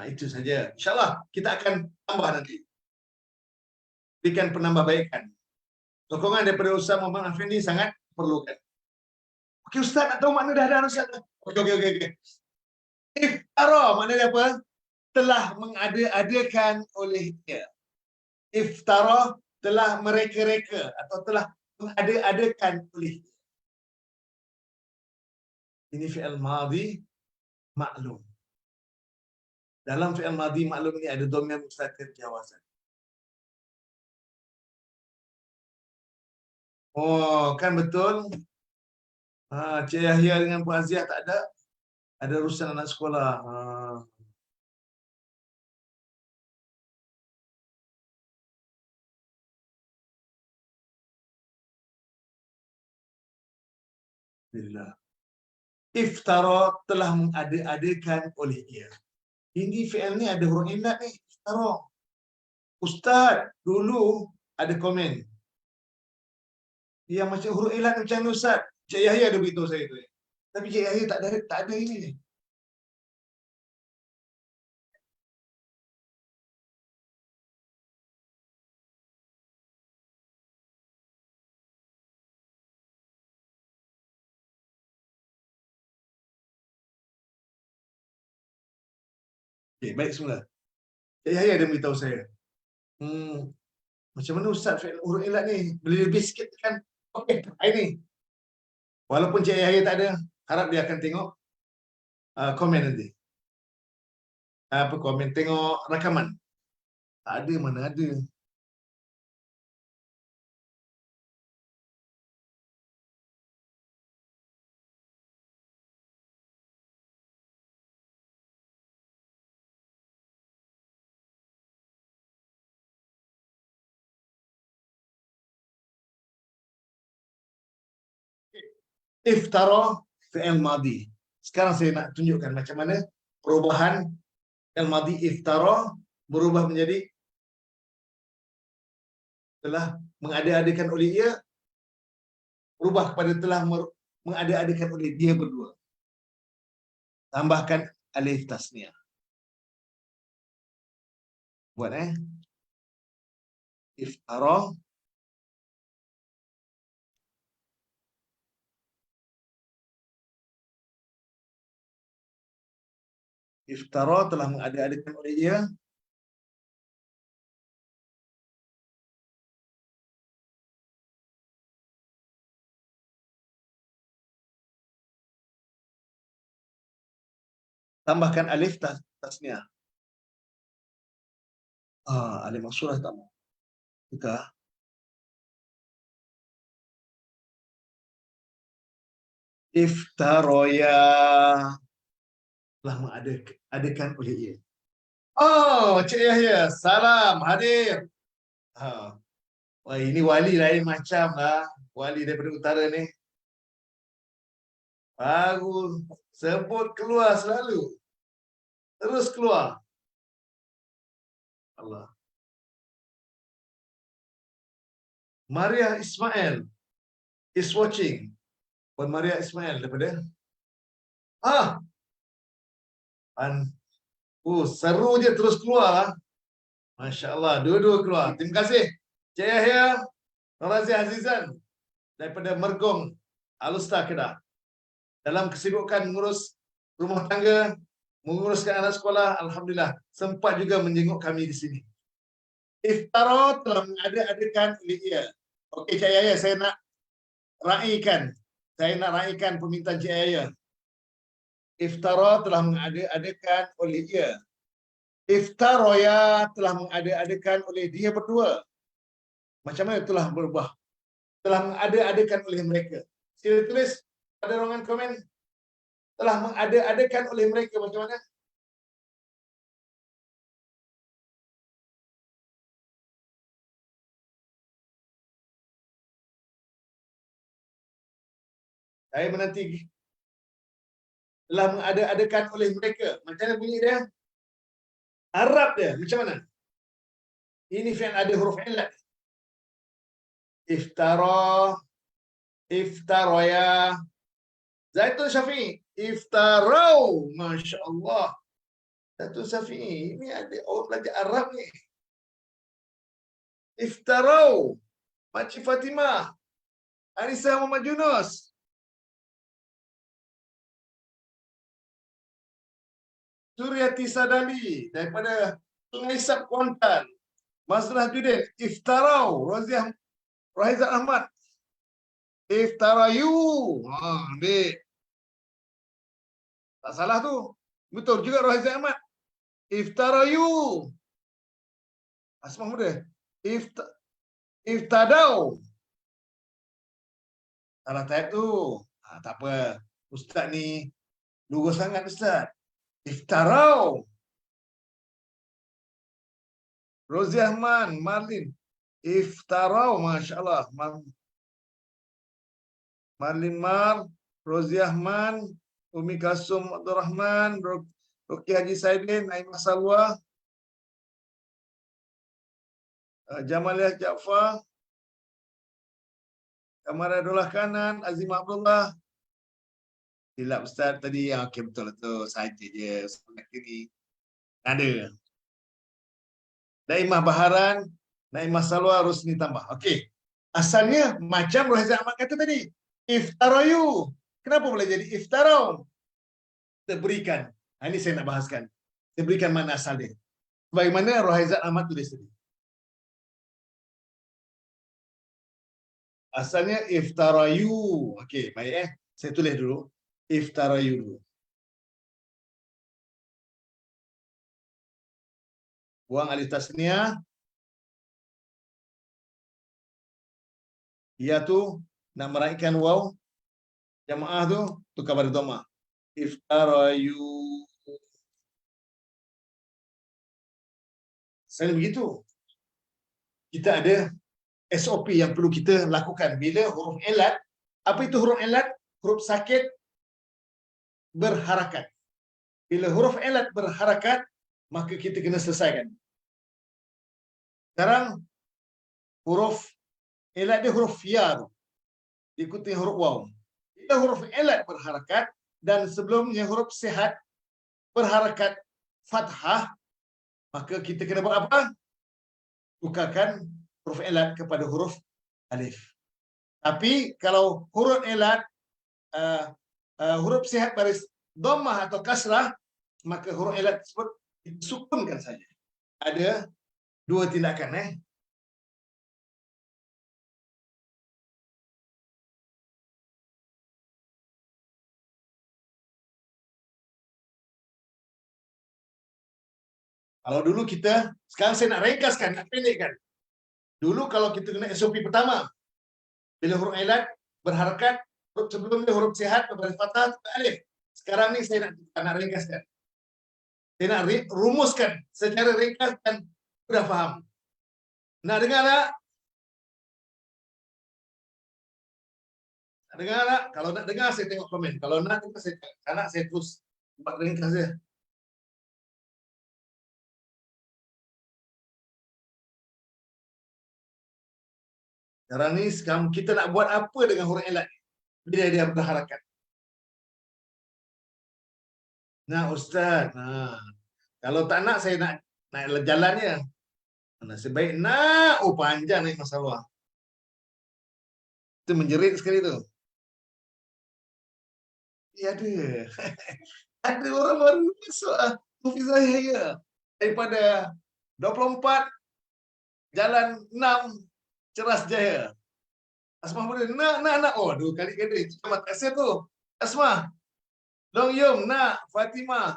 Itu saja. InsyaAllah, kita akan tambah nanti. Berikan penambahbaikan. Sokongan daripada Ustaz Muhammad Afandi sangat perlukan. Okey Ustaz, nak tahu makna dah Ustaz? Okey. Iftara maknanya apa? Telah mengada-adakan oleh dia. Iftara telah mereka-reka atau telah mengada-adakan oleh dia. Ini fi'il madhi maklum. Dalam fi'il madhi maklum ini ada dhamir mustatir jawazan. Oh, kan betul. Cik Yahya dengan Puan Aziah tak ada. Ada urusan anak sekolah. Alhamdulillah. Iftara telah mengada-adakan oleh dia. Ini fi'il ni ada huruf illat ni. Iftara. Ustaz, dulu ada komen. Yang macam huruf illat macam ni Ustaz. Cik Yahya ada beritahu saya tu. Tapi Cik Yahya tak ada ini ni. Okay, baik semula. Cik Yahya ada beritahu saya. Macam mana Ustaz huruf illat ni? Boleh lebih sikit kan? Okey, ini. Walaupun Cik Yahya tak ada, harap dia akan tengok komen nanti. Apa komen? Tengok rakaman. Tak ada, mana ada. Iftara fi'il madhi. Sekarang saya nak tunjukkan macam mana perubahan fi'il madhi iftara berubah menjadi telah mengada-adakan oleh ia, berubah kepada telah mengada-adakan oleh dia berdua. Tambahkan alif tasniah. Buat iftara. Iftara telah mengada-adakan oleh ia. Tambahkan alif tasniah. Alif maksurah tak mau. Kita iftaroya telah mengadakan oleh ia. Oh, Cik Yahya, salam hadir. Wah, ini wali lain macam lah. Wali daripada utara ni. Bagus. Sebut keluar selalu. Terus keluar. Allah. Maria Ismail is watching. Puan Maria Ismail daripada seru je terus keluar lah. Masya Allah, dua-dua keluar. Terima kasih. Cik Yahya, Norazi Azizan daripada Mergong, Alustar Kedah. Dalam kesibukan mengurus rumah tangga, menguruskan anak sekolah, Alhamdulillah, sempat juga menjenguk kami di sini. Iftara telah mengada-adakan oleh ia. Okey, Cik Yahya, saya nak raikan. Permintaan Cik Yahya. Iftara telah mengada-adakan oleh ia. Iftaroya telah mengada-adakan oleh dia berdua. Macam mana telah berubah? Telah mengada-adakan oleh mereka. Sila tulis pada ruangan komen. Telah mengada-adakan oleh mereka macam mana? Saya menanti. Telah mengada-adakan oleh mereka. Macam mana bunyi dia? Arab dia. Macam mana? Ini fi'il ada huruf illat. Iftara. Iftaroya. Zaitun Syafi'i. Iftarau. Masya Allah. Zaitun Syafi'i. Ini ada orang belajar Arab ni. Iftarau. Makcik Fatimah. Anissa Muhammad Yunus. Suryati Sadali daripada Sungai Sab Kuantan. Masrah Judin. Iftarau. Rahizat Ahmad. Iftarayu. Ambil. Tak salah tu. Betul juga Rahizat Ahmad. Iftarayu. Asma muda. Iftadau. Salah type tu. Tak apa. Ustaz ni lurus sangat Ustaz. Iftarau. Rozi Ahman, Marlin. Iftarau, Masya Allah. Marlin Mar, Rozi Ahman, Umi Kasum Abdul Rahman, Ruki Haji Saidin, Aimah Salwa, Jamaliah Jaafar, Kamaradullah Kanan, Azimah Abdullah. Silap Ustaz tadi. Okey, betul tu. Saja je. Sebenarnya kini ada. Naimah Baharan, Naimah Salwa, Rusni tambah. Okey. Asalnya macam Rohizat Ahmad kata tadi. Iftarayu. Kenapa boleh jadi iftarau? Kita berikan. Ini saya nak bahaskan. Saya berikan mana asal dia. Bagaimana Rohizat Ahmad tulis tadi. Asalnya iftarayu. Okey, baik Saya tulis dulu. Iftarayu dulu. Buang alif tasniah. Ia tu nak meraihkan waw jamaah tu tukar pada dhamma. Iftarayu. Selain begitu, kita ada SOP yang perlu kita lakukan bila huruf illat. Apa itu huruf illat? Huruf sakit berharakat. Bila huruf illat berharakat, maka kita kena selesaikan. Sekarang huruf illat dia huruf ya tu, diikuti huruf waw. Bila huruf illat berharakat, dan sebelumnya huruf sihat berharakat fathah, maka kita kena buat apa? Tukarkan huruf elat kepada huruf alif. Tapi kalau huruf elat huruf sihat baris dhammah atau kasrah, maka huruf elat tersebut disukunkan saja. Ada dua tindakan. Kalau dulu kita, sekarang saya nak ringkaskan, nak pendekkan. Dulu kalau kita kena SOP pertama, bila huruf elat berharakat, sebelumnya huruf sihat berbaris fathah alif. Sekarang ni saya nak ringkaskan. Saya nak rumuskan secara ringkas dan sudah faham. Nak dengar tak? Nak dengar tak? Kalau nak dengar, saya tengok komen. Kalau nak, saya terus buat ringkas dia. Sekarang ni, kita nak buat apa dengan huruf elat bila dia berharakat? Nah, Ustaz. Kalau tak nak, saya nak jalannya. Nasib baik nak. Oh, panjang naik masalah. Itu menjerit sekali tu. Ya, ada. Ada orang baru masuk Sufi saya ya. Daripada 24 Jalan 6 Ceras Jaya. Asmah boleh nak. Oh, 2 kali kena. Terima kasih tu. Asmah. Long Yum nak. Fatimah.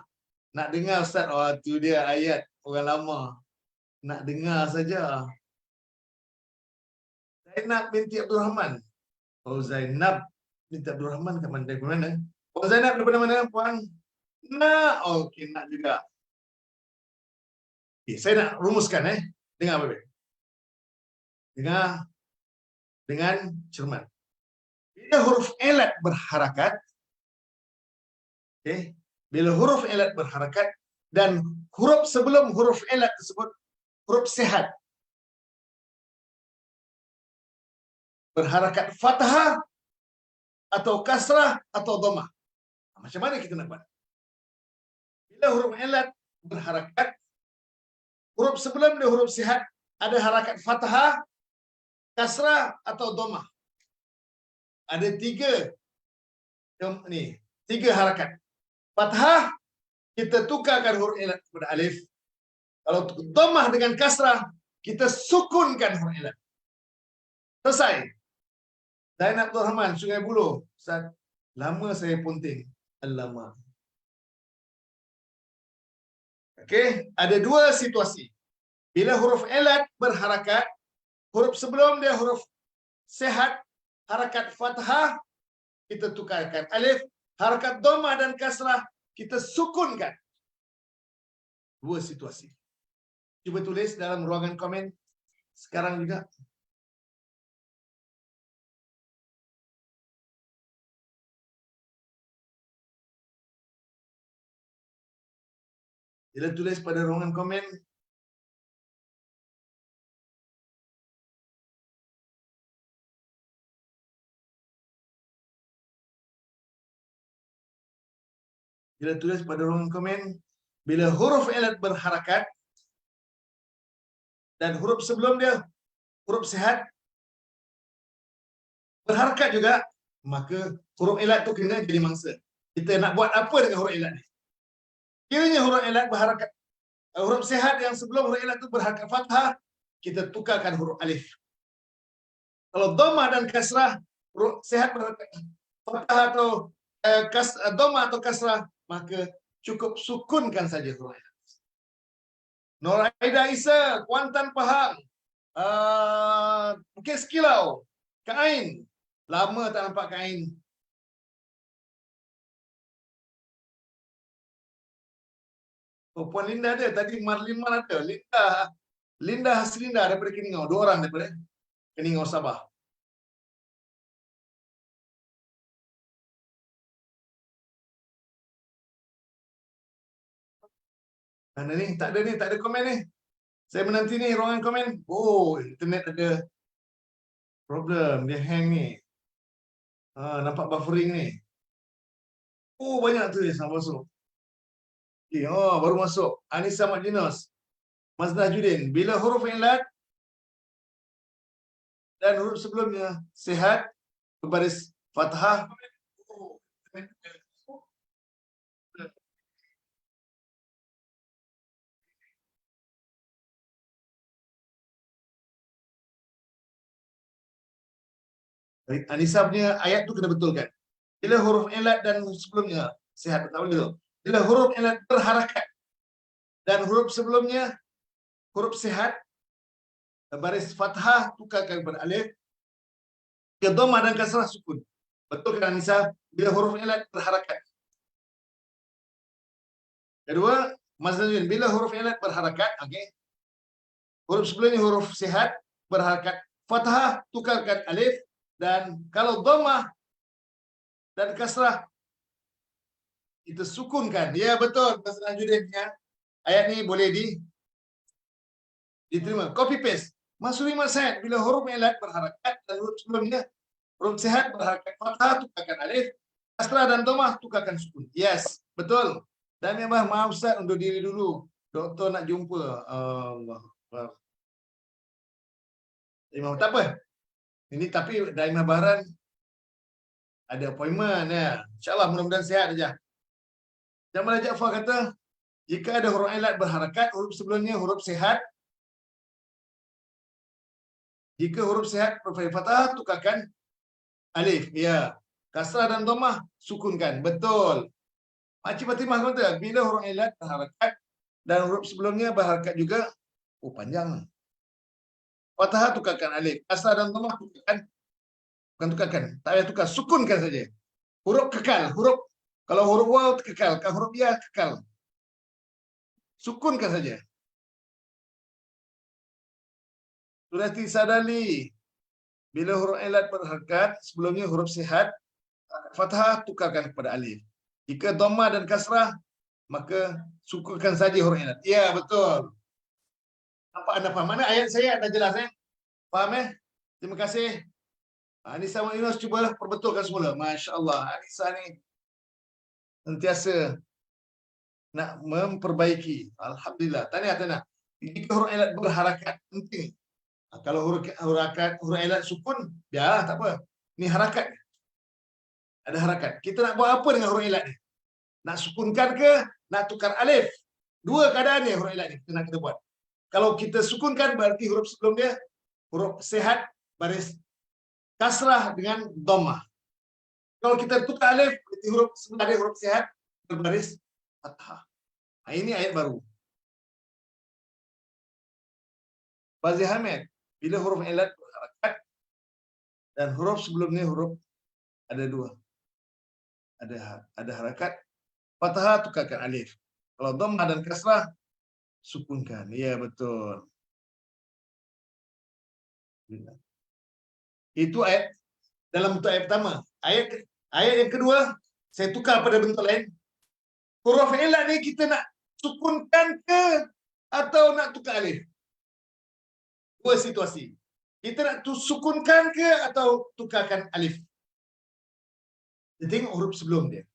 Nak dengar Ustaz. Oh, tu dia ayat orang lama. Nak dengar saja. Zainab binti Abdul Rahman. Oh, Zainab binti Abdul Rahman kat mana? Dari mana? Oh, Zainab daripada mana, puan? Nak. Oh, okey, nak juga. Okay, saya nak rumuskan. Dengar apa? Dengar dengan cermat. Bila huruf elat berharakat, bila huruf elat berharakat dan huruf sebelum huruf elat tersebut huruf sihat berharakat fathah atau kasrah atau dhammah. Macam mana kita nak buat? Bila huruf elat berharakat, huruf sebelum dia huruf sihat ada harakat fathah, kasrah atau dhammah. Ada tiga harakat. Fathah kita tukarkan huruf elat kepada alif. Kalau dhammah dengan kasrah kita sukunkan huruf elat. Selesai. Zainab Abdul Rahman, Sungai Buloh. Ustaz, lama saya punting. Alamak. Okey, ada dua situasi. Bila huruf elat berharakat, huruf sebelum dia huruf sihat, harakat fathah, kita tukarkan alif. Harakat dhammah dan kasrah, kita sukunkan. Dua situasi. Cuba tulis dalam ruangan komen sekarang juga. Bila tulis pada ruangan komen, bila huruf elat berharakat dan huruf sebelum dia huruf sihat berharakat juga, maka huruf elat tu kena jadi mangsa. Kita nak buat apa dengan huruf elat ni? Kiranya huruf elat berharakat, huruf sihat yang sebelum huruf elat tu berharakat fathah, kita tukarkan huruf alif. Kalau dhammah dan kasrah, huruf sihat berharakat fathah atau dhammah atau kasrah, maka cukup sukunkan saja huruf elat. Nur Aida Isa, Kuantan Pahang, Bukit Sekilau, Kak Ain. Lama tak nampak Kak Ain. Oh, Puan Linda ada. Tadi Marliman ada. Linda Haslinda daripada Keningau. 2 orang daripada Keningau, Sabah. Mana ni? Tak ada komen ni. Saya menanti ni ruangan komen. Oh, internet ada problem. Dia hang ni. Nampak buffering ni. Oh, banyak tu yang sama masuk. Okay, oh, baru masuk. Anissa Madinus. Mas Najudin. Bila huruf ilat dan huruf sebelumnya sihat berbaris fathah. Anissa punya ayat tu kena betulkan. Bila huruf ilat dan huruf sebelumnya sihat, tak boleh tu. Bila huruf ilat berharakat dan huruf sebelumnya huruf sihat baris fathah tukarkan kepada alif, ke dhammah dan kasrah sukun. Betul kan Anissa? Bila huruf ilat berharakat. Kedua, Mas Nazmin, bila huruf ilat berharakat, okey. Huruf sebelumnya huruf sihat berharakat. Fathah tukarkan alif, dan kalau dhammah dan kasrah itu sukunkan. Ya betul Mas Najudin ya. Ayat ni boleh diterima. Copy paste. Masuri Masyad, bila huruf ilat berharakat dan huruf sebelumnya huruf sihat berharakat fathah tukarkan alif, kasrah dan dhammah tukarkan sukun. Yes, betul. Dan memang maaf Ustaz untuk diri dulu. Doktor nak jumpa. Allah. Imam tak apa. Ini tapi Daimah Bahran ada appointment ya. InsyaAllah mudah-mudahan sihat saja. Jamal Jaafar kata, jika ada huruf ilat berharakat, huruf sebelumnya huruf sihat. Jika huruf sihat berfathah fathah, tukarkan alif. Ya. Kasrah dan dhammah sukunkan. Betul. Makcik Fatimah kata, bila huruf ilat berharakat dan huruf sebelumnya berharakat juga, oh panjang. Fathah tukarkan alif. Kasrah dan dhammah tukarkan. Bukan tukarkan. Tak payah tukar. Sukunkan saja. Huruf kekal. Huruf kalau huruf waw kekal. Kalau huruf ya kekal. Sukunkan saja. Surati Sadali. Bila huruf ilat berharakat, sebelumnya huruf sihat, fathah tukarkan kepada alif. Jika dhammah dan kasrah, maka sukunkan saja huruf ilat. Ya, betul. Nampak anda faham? Mana ayat saya dah jelas Faham Terima kasih. Anissa Yunus cubalah perbetulkan semula. Masya Allah. Anissa ni sentiasa nak memperbaiki. Alhamdulillah. Tahniah. Jika huruf ilat berharakat, penting. Kalau huruf ilat sukun, biarlah tak apa. Ni harakat. Ada harakat. Kita nak buat apa dengan huruf ilat ni? Nak sukunkan ke? Nak tukar alif? Dua keadaan ni huruf ilat ni kita buat. Kalau kita sukunkan berarti huruf sebelum dia huruf sihat baris kasrah dengan dhammah. Kalau kita tukar alif berarti huruf sebelum dia huruf sihat berbaris fathah. Ini ayat baru. Fazil Hamid, bila huruf ilat berharakat dan huruf sebelumnya huruf ada dua. Ada harakat, fathah tukarkan alif. Kalau dhammah dan kasrah sukunkan. Ya betul. Itu ayat dalam bentuk ayat pertama. Ayat yang kedua saya tukar pada bentuk lain. Huruf ilat ni kita nak sukunkan ke atau nak tukar alif? Dua situasi. Kita nak sukunkan ke atau tukarkan alif? Kita tengok huruf sebelum dia.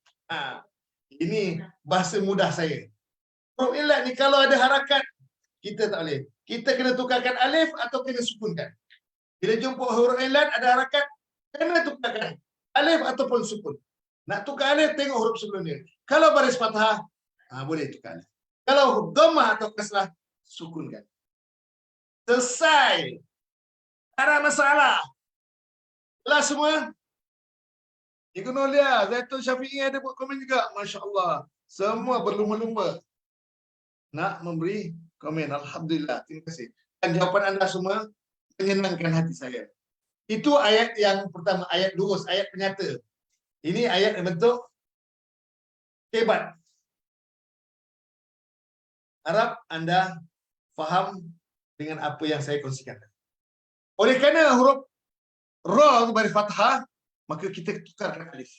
Ini bahasa mudah saya. Huruf ilat ni kalau ada harakat, kita tak boleh. Kita kena tukarkan alif atau kena sukunkan. Bila jumpa huruf ilat ada harakat, kena tukarkan alif ataupun sukun. Nak tukar alif, tengok huruf sebelum dia. Kalau baris fathah, boleh tukar alif. Kalau dhammah atau kasrah, sukunkan. Selesai. Tak ada masalah. Kelas semua. Cikgu Nolia, Zaitun Syafi'i ada buat komen juga. Masya Allah. Semua berlumba-lumba nak memberi komen. Alhamdulillah. Terima kasih. Dan jawapan anda semua menyenangkan hati saya. Itu ayat yang pertama. Ayat durus. Ayat penyata. Ini ayat yang bentuk hebat. Harap anda faham dengan apa yang saya kongsikan. Oleh kerana huruf ra baris fathah, maka kita tukarkan alif.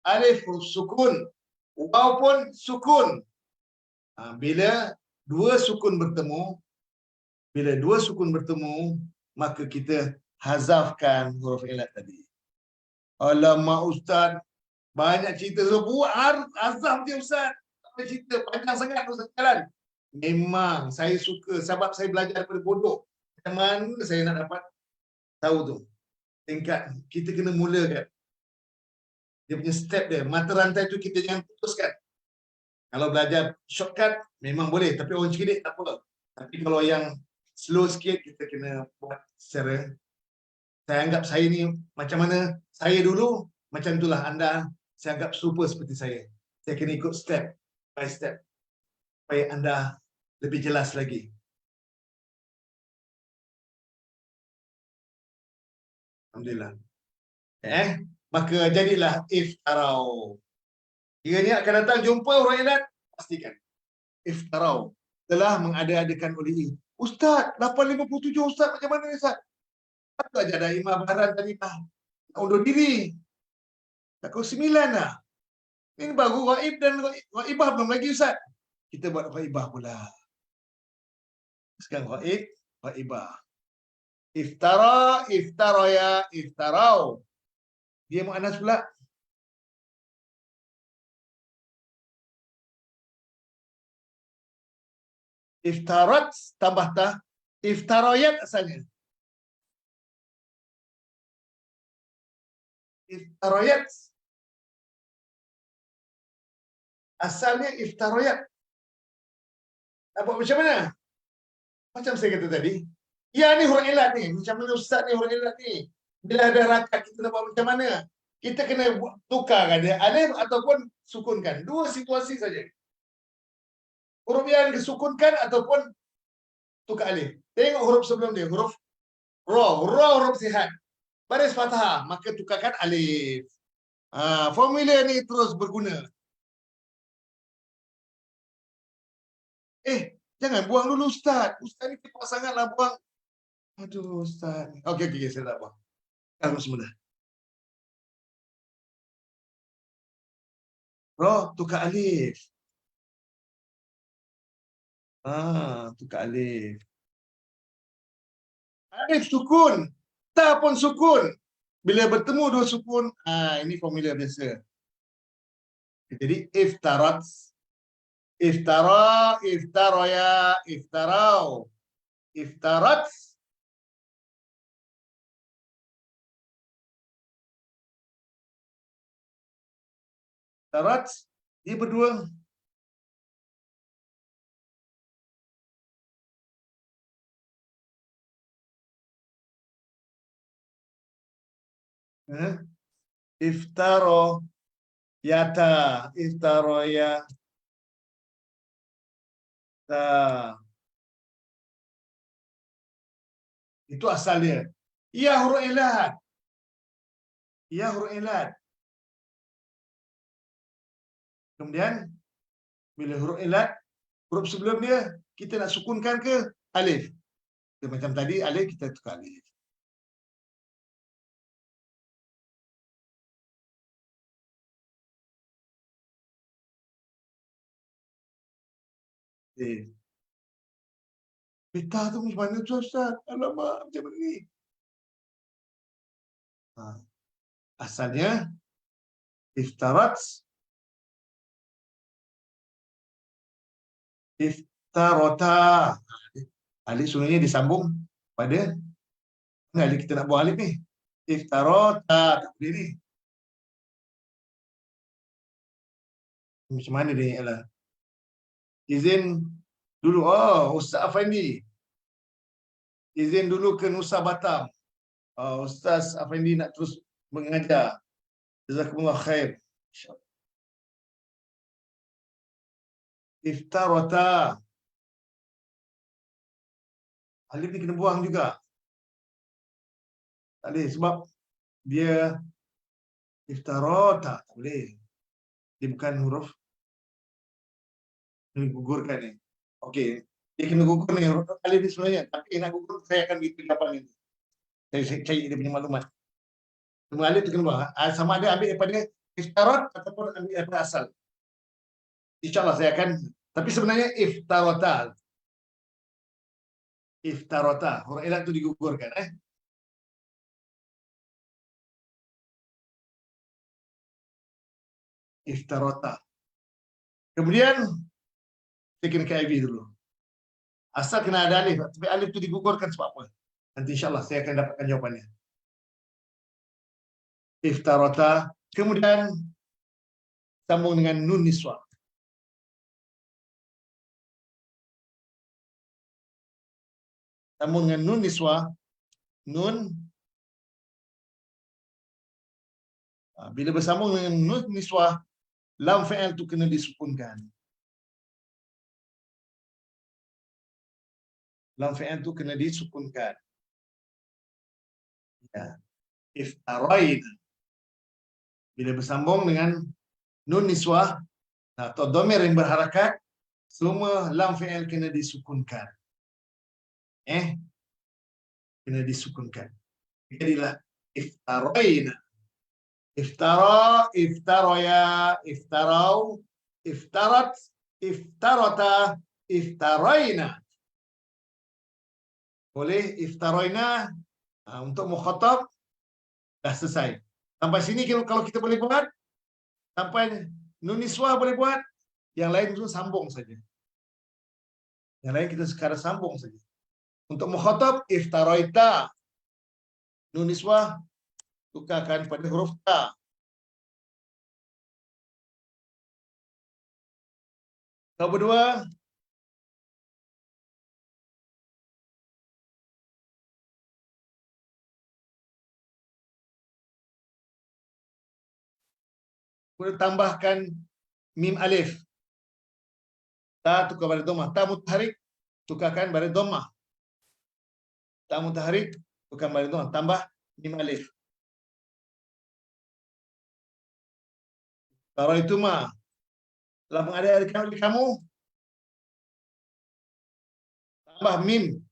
Alif huruf sukun, waw pun sukun. Bila dua sukun bertemu, maka kita hazafkan huruf ilat tadi. Alamak Ustaz, banyak cerita. So, buat azam je Ustaz. Apa cerita panjang sangat Ustaz jalan. Memang saya suka sebab saya belajar daripada bodoh. Macam mana saya nak dapat tahu tu? Tingkat kita kena mulakan. Dia punya step dia. Mata rantai tu kita jangan putuskan. Kalau belajar shortcut memang boleh, tapi orang cerdik tak apa. Tapi kalau yang slow sikit kita kena buat secara, saya anggap saya ni macam mana saya dulu, macam itulah anda saya anggap serupa seperti saya. Saya kena ikut step by step supaya anda lebih jelas lagi. Alhamdulillah. Maka jadilah iftarau. Kiranya akan datang jumpa orang elat, pastikan iftarau telah mengada-adakan oleh ini. Ustaz, 857 Ustaz, macam mana Ustaz? Apa aja ada Imam Baran tadi nak undur diri. Takut 9 dah. Ini baru ghaib dan ghaibah belum lagi Ustaz. Kita buat ghaibah pula. Sekarang ghaib, ghaibah. Iftara, iftaraya, iftarau. Dia mu'annas pula. Iftarat tambah ta, iftarayat asalnya. Iftarayat. Asalnya iftarayat. Apa macam mana? Macam saya kata tadi. Ya ni huruf ilat ni. Macam mana Ustaz ni huruf ilat ni? Bila ada harakat kita nak buat macam mana? Kita kena tukarkan dia alif ataupun sukunkan. Dua situasi saja. Huruf yang disukunkan ataupun tukar alif. Tengok huruf sebelum dia. Huruf ra. Ra huruf sihat. Baris fathah. Maka tukarkan alif. Formula ni terus berguna. Jangan buang dulu Ustaz. Ustaz ni cepat sangatlah buang. Aduh Ustaz. Okey, saya tak buang. Kalau semula. Ra, tukar alif. Tukar alif. Alif sukun. Ta pun sukun. Bila bertemu dua sukun, ini formula biasa. Jadi iftarat, iftara, iftaraya, iftarau, iftarat. Iftarat, dia berdua. Iftaro yata, iftaro ya ta. Itu asal dia. Ya huruf ilat. Ya huruf ilat. Kemudian bila huruf ilat, huruf sebelum dia kita nak sukunkan ke alif. Macam tadi alif kita tukar alif. Peta tu macam mana tu Ustaz? Alamak, macam mana ni? Asalnya iftarat, iftarota. Alif sebenarnya disambung pada alif kita nak buang alif ni. Iftarota, tak boleh ni. Macam mana dia ialah? Izin dulu. Ustaz Afandi. Izin dulu ke Nusa Batam. Ustaz Afandi nak terus mengajar. Jazakumullah khair. Iftarota. Alif ni kena buang juga. Tak boleh sebab dia iftarota. Tak boleh. Dia bukan huruf. Kena gugurkan ni. Okey. Dia kena gugur ni. Huruf alif ni sebenarnya. Tapi nak gugur, saya akan beritahu kapan ni. Saya cari dia punya maklumat. Semua alif tu kena buang. Sama ada ambil daripada iftarat ataupun ambil daripada asal. InsyaAllah saya akan. Tapi sebenarnya iftarota. Iftarota. Huruf ilat tu digugurkan. iftarata. Kemudian bikin KIV dulu. Asal kena ada alif, tapi alif itu digugurkan sebab apa? Nanti insyaAllah saya akan dapatkan jawapannya. Iftarata, kemudian sambung dengan nun niswa. Sambung dengan nun niswa, nun. Bila bersambung dengan nun niswa, lam fi'il itu kena disukunkan. Lam fi'il itu kena disukunkan. Ya. Iftaraina. Bila bersambung dengan nun niswah atau dhamir yang berharakat, semua lam fi'il kena disukunkan. Kena disukunkan. Jadilah iftaraina. Iftara, iftaraya, iftarau, iftarat, iftarata, iftaraina. Boleh iftaraina untuk mukhatab dah selesai. Sampai sini kalau kita boleh buat, sampai nun niswah boleh buat, yang lain itu sambung saja. Yang lain kita sekarang sambung saja. Untuk mukhatab iftaraita, nun niswah tukarkan pada huruf ta. Kau berdua boleh tambahkan mim alif. Ta tukar pada dhammah. Ta mutaharik tukarkan pada dhammah. Ta mutaharik tukar pada dhammah. Tambah mim alif. Kalau itu mah dalam ada kamu tambah mim.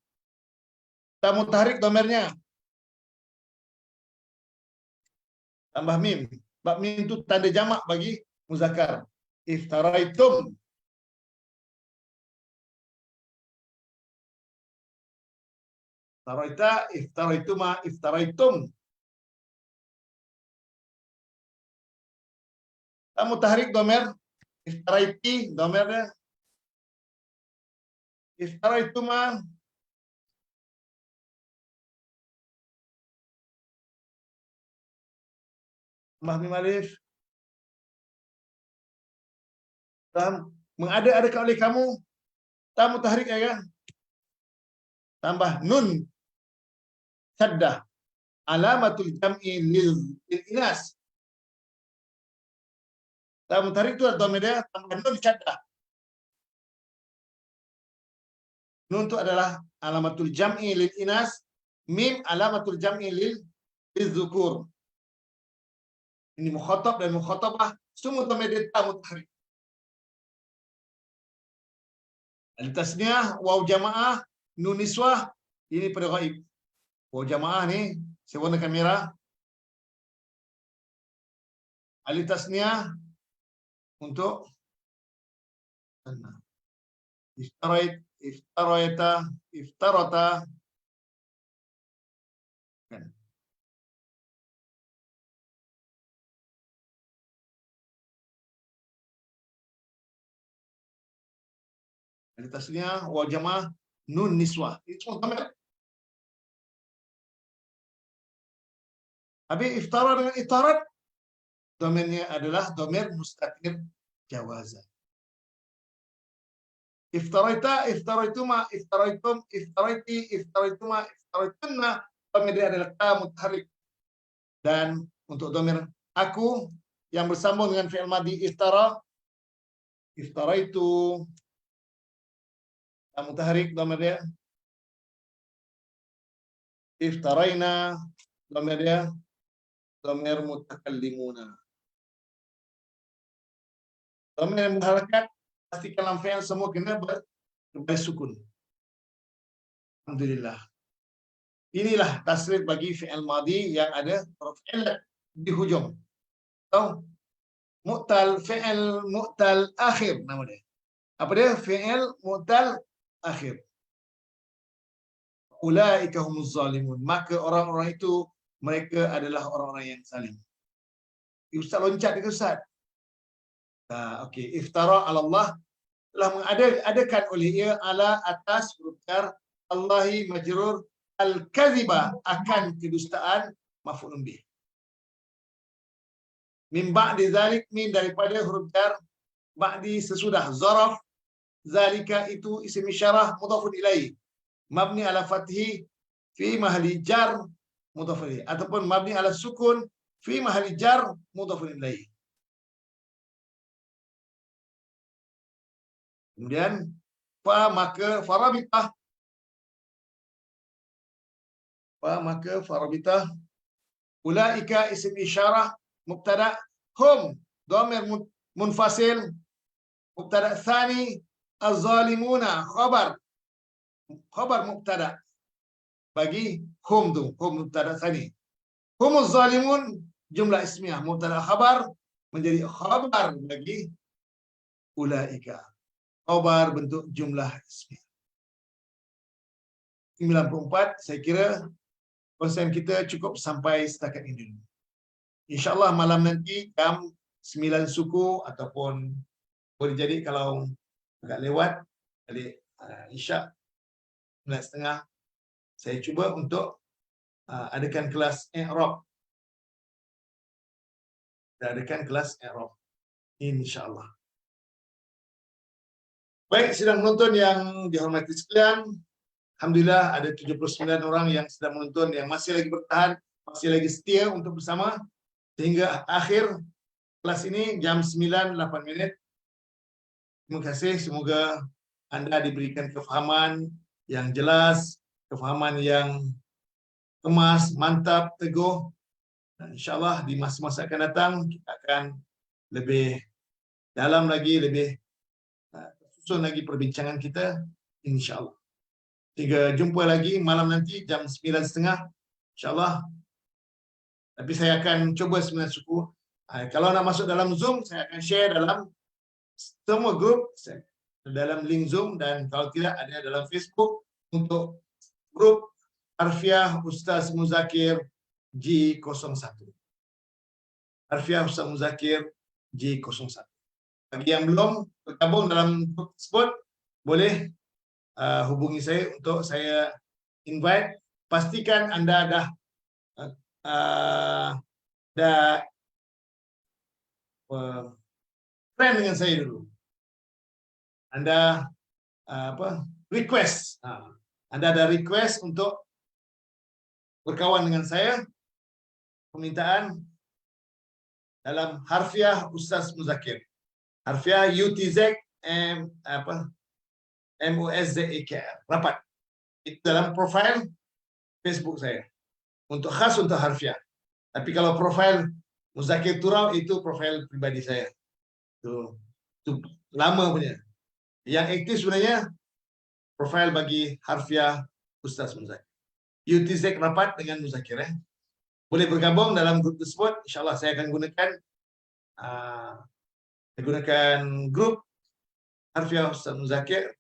Ta mutaharik dhamirnya. Tambah mim. Bab mim itu tanda jamak bagi muzakkar. Iftaraitum. Iftaraita, iftaraituma, iftaraitum. Kamu tahrik domer, iftaraiti domernya. Iftaraituma. Tambah mim alif. Mengada-adakan oleh kamu. Tamu tahrik ya kan? Tambah nun syaddah. Alamatul jam'i lil inas. Tamu tahrik itu dhamir dia tambah nun syaddah. Nun itu adalah alamatul jam'i lil inas. Mim alamatul jam'i lil zukur. Ini mukhatab dan mukhatabah semua dhamir dia tamu tahrik. Al-tasniyah, waw jamaah, nun niswah, ini pada ghaib. Waw jamaah ni, saya warnakan merah. Al-tasniyah untuk iftarait, iftaraita, iftarata. Al-tasniyah, waw jamaah, nun niswah. Itu semua dhamir. Habis iftara dengan itarat, domainnya adalah domain mustatir jawazan. Iftaraita, iftaraituma, iftaraitum, iftaraiti, iftaraituma, iftaraitunna, domain dia adalah ta mutaharrik. Dan untuk domain aku yang bersambung dengan fi'il madhi iftara, iftaraitu, ta mutaharrik domain dia. Iftaraina, domain dia dhamir mutakallimuna. Dhamir yang berharakat pastikan lam fi'il semua kena berbaris sukun. Alhamdulillah. Inilah tasrif bagi fi'il madhi yang ada huruf illat di hujung. Tahu? Mu'tal, fi'il mu'tal akhir nama dia. Apa dia? Fi'il mu'tal akhir. Ulaika humuz zalimun. Maka orang-orang itu mereka adalah orang-orang yang zalim. Ustaz loncat ke Ustaz? Okey, iftara ala Allah, telah mengadakan oleh ia ala atas huruf jar Allahi majrur al-kadhiba, akan kedustaan, maf'ulun bih. Min ba'di zalik, min daripada huruf jar, ba'di sesudah, zaraf, zalika itu isim isyarah mudhafun ilaih, mabni ala fathi fi mahalli jar mudhaf ilaih, ataupun mabni ala sukun fi mahalli jar mudhafun ilaih. Kemudian maka farabitah ulaika isim isyarah mubtada, hum dhamir munfasil, mubtada tsani, az-zalimuna khabar mubtada bagi hum tu, hum mubtada tsani, humuz zalimun jumlah ismiyah, mubtada khabar menjadi khabar bagi ulaika, khabar bentuk jumlah ismiyah. 94, saya kira konsen kita cukup sampai setakat ini dulu. InsyaAllah malam nanti jam 9 suku, ataupun boleh jadi kalau agak lewat balik Isyak 9.30, saya cuba untuk adakan kelas I'rab. Adakan kelas I'rab, insyaAllah. Baik, sidang penonton yang dihormati sekalian, alhamdulillah ada 79 orang yang sedang menonton, yang masih lagi bertahan, masih lagi setia untuk bersama sehingga akhir kelas ini jam 9:08. Terima kasih, semoga anda diberikan kefahaman yang jelas, kefahaman yang emas, mantap, teguh. Dan insyaAllah di masa-masa akan datang kita akan lebih dalam lagi, lebih susun lagi perbincangan kita, insyaAllah. Hingga jumpa lagi malam nanti jam 9.30, insyaAllah. Tapi saya akan cuba 9 suku. Kalau nak masuk dalam Zoom, saya akan share dalam semua grup, dalam link Zoom, dan kalau tidak ada dalam Facebook untuk grup Harfiah Ustaz Muzakir G01. Harfiah Ustaz Muzakir G01. Bagi yang belum bergabung dalam grup tersebut, boleh hubungi saya untuk saya invite. Pastikan anda dah friend dengan saya dulu. Anda request. Anda ada request untuk berkawan dengan saya, permintaan dalam Harfiah Ustaz Muzakir. Harfiah UTZ MUSZEKR, rapat. Itu dalam profil Facebook saya. Untuk khas untuk Harfiah. Tapi kalau profil Muzakir Turau itu profil pribadi saya. Itu lama punya. Yang aktif sebenarnya profil bagi Harfiah Ustaz Muzakir. UTZ rapat dengan Muzakir. Boleh bergabung dalam grup tersebut. InsyaAllah saya akan gunakan grup Harfiah Ustaz Muzakir.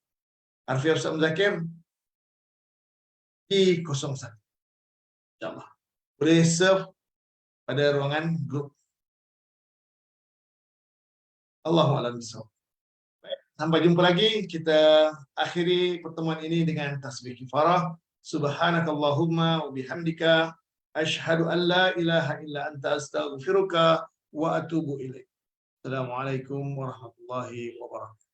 Harfiah Ustaz Muzakir G01. InsyaAllah. Boleh serve pada ruangan grup. Allahu'alam bishawab. Sampai jumpa lagi. Kita akhiri pertemuan ini dengan tasbih kifarah. Subhanakallahumma wa bihamdika asyhadu an la ilaha illa anta astaghfiruka wa atubu ilaik. Assalamualaikum warahmatullahi wabarakatuh.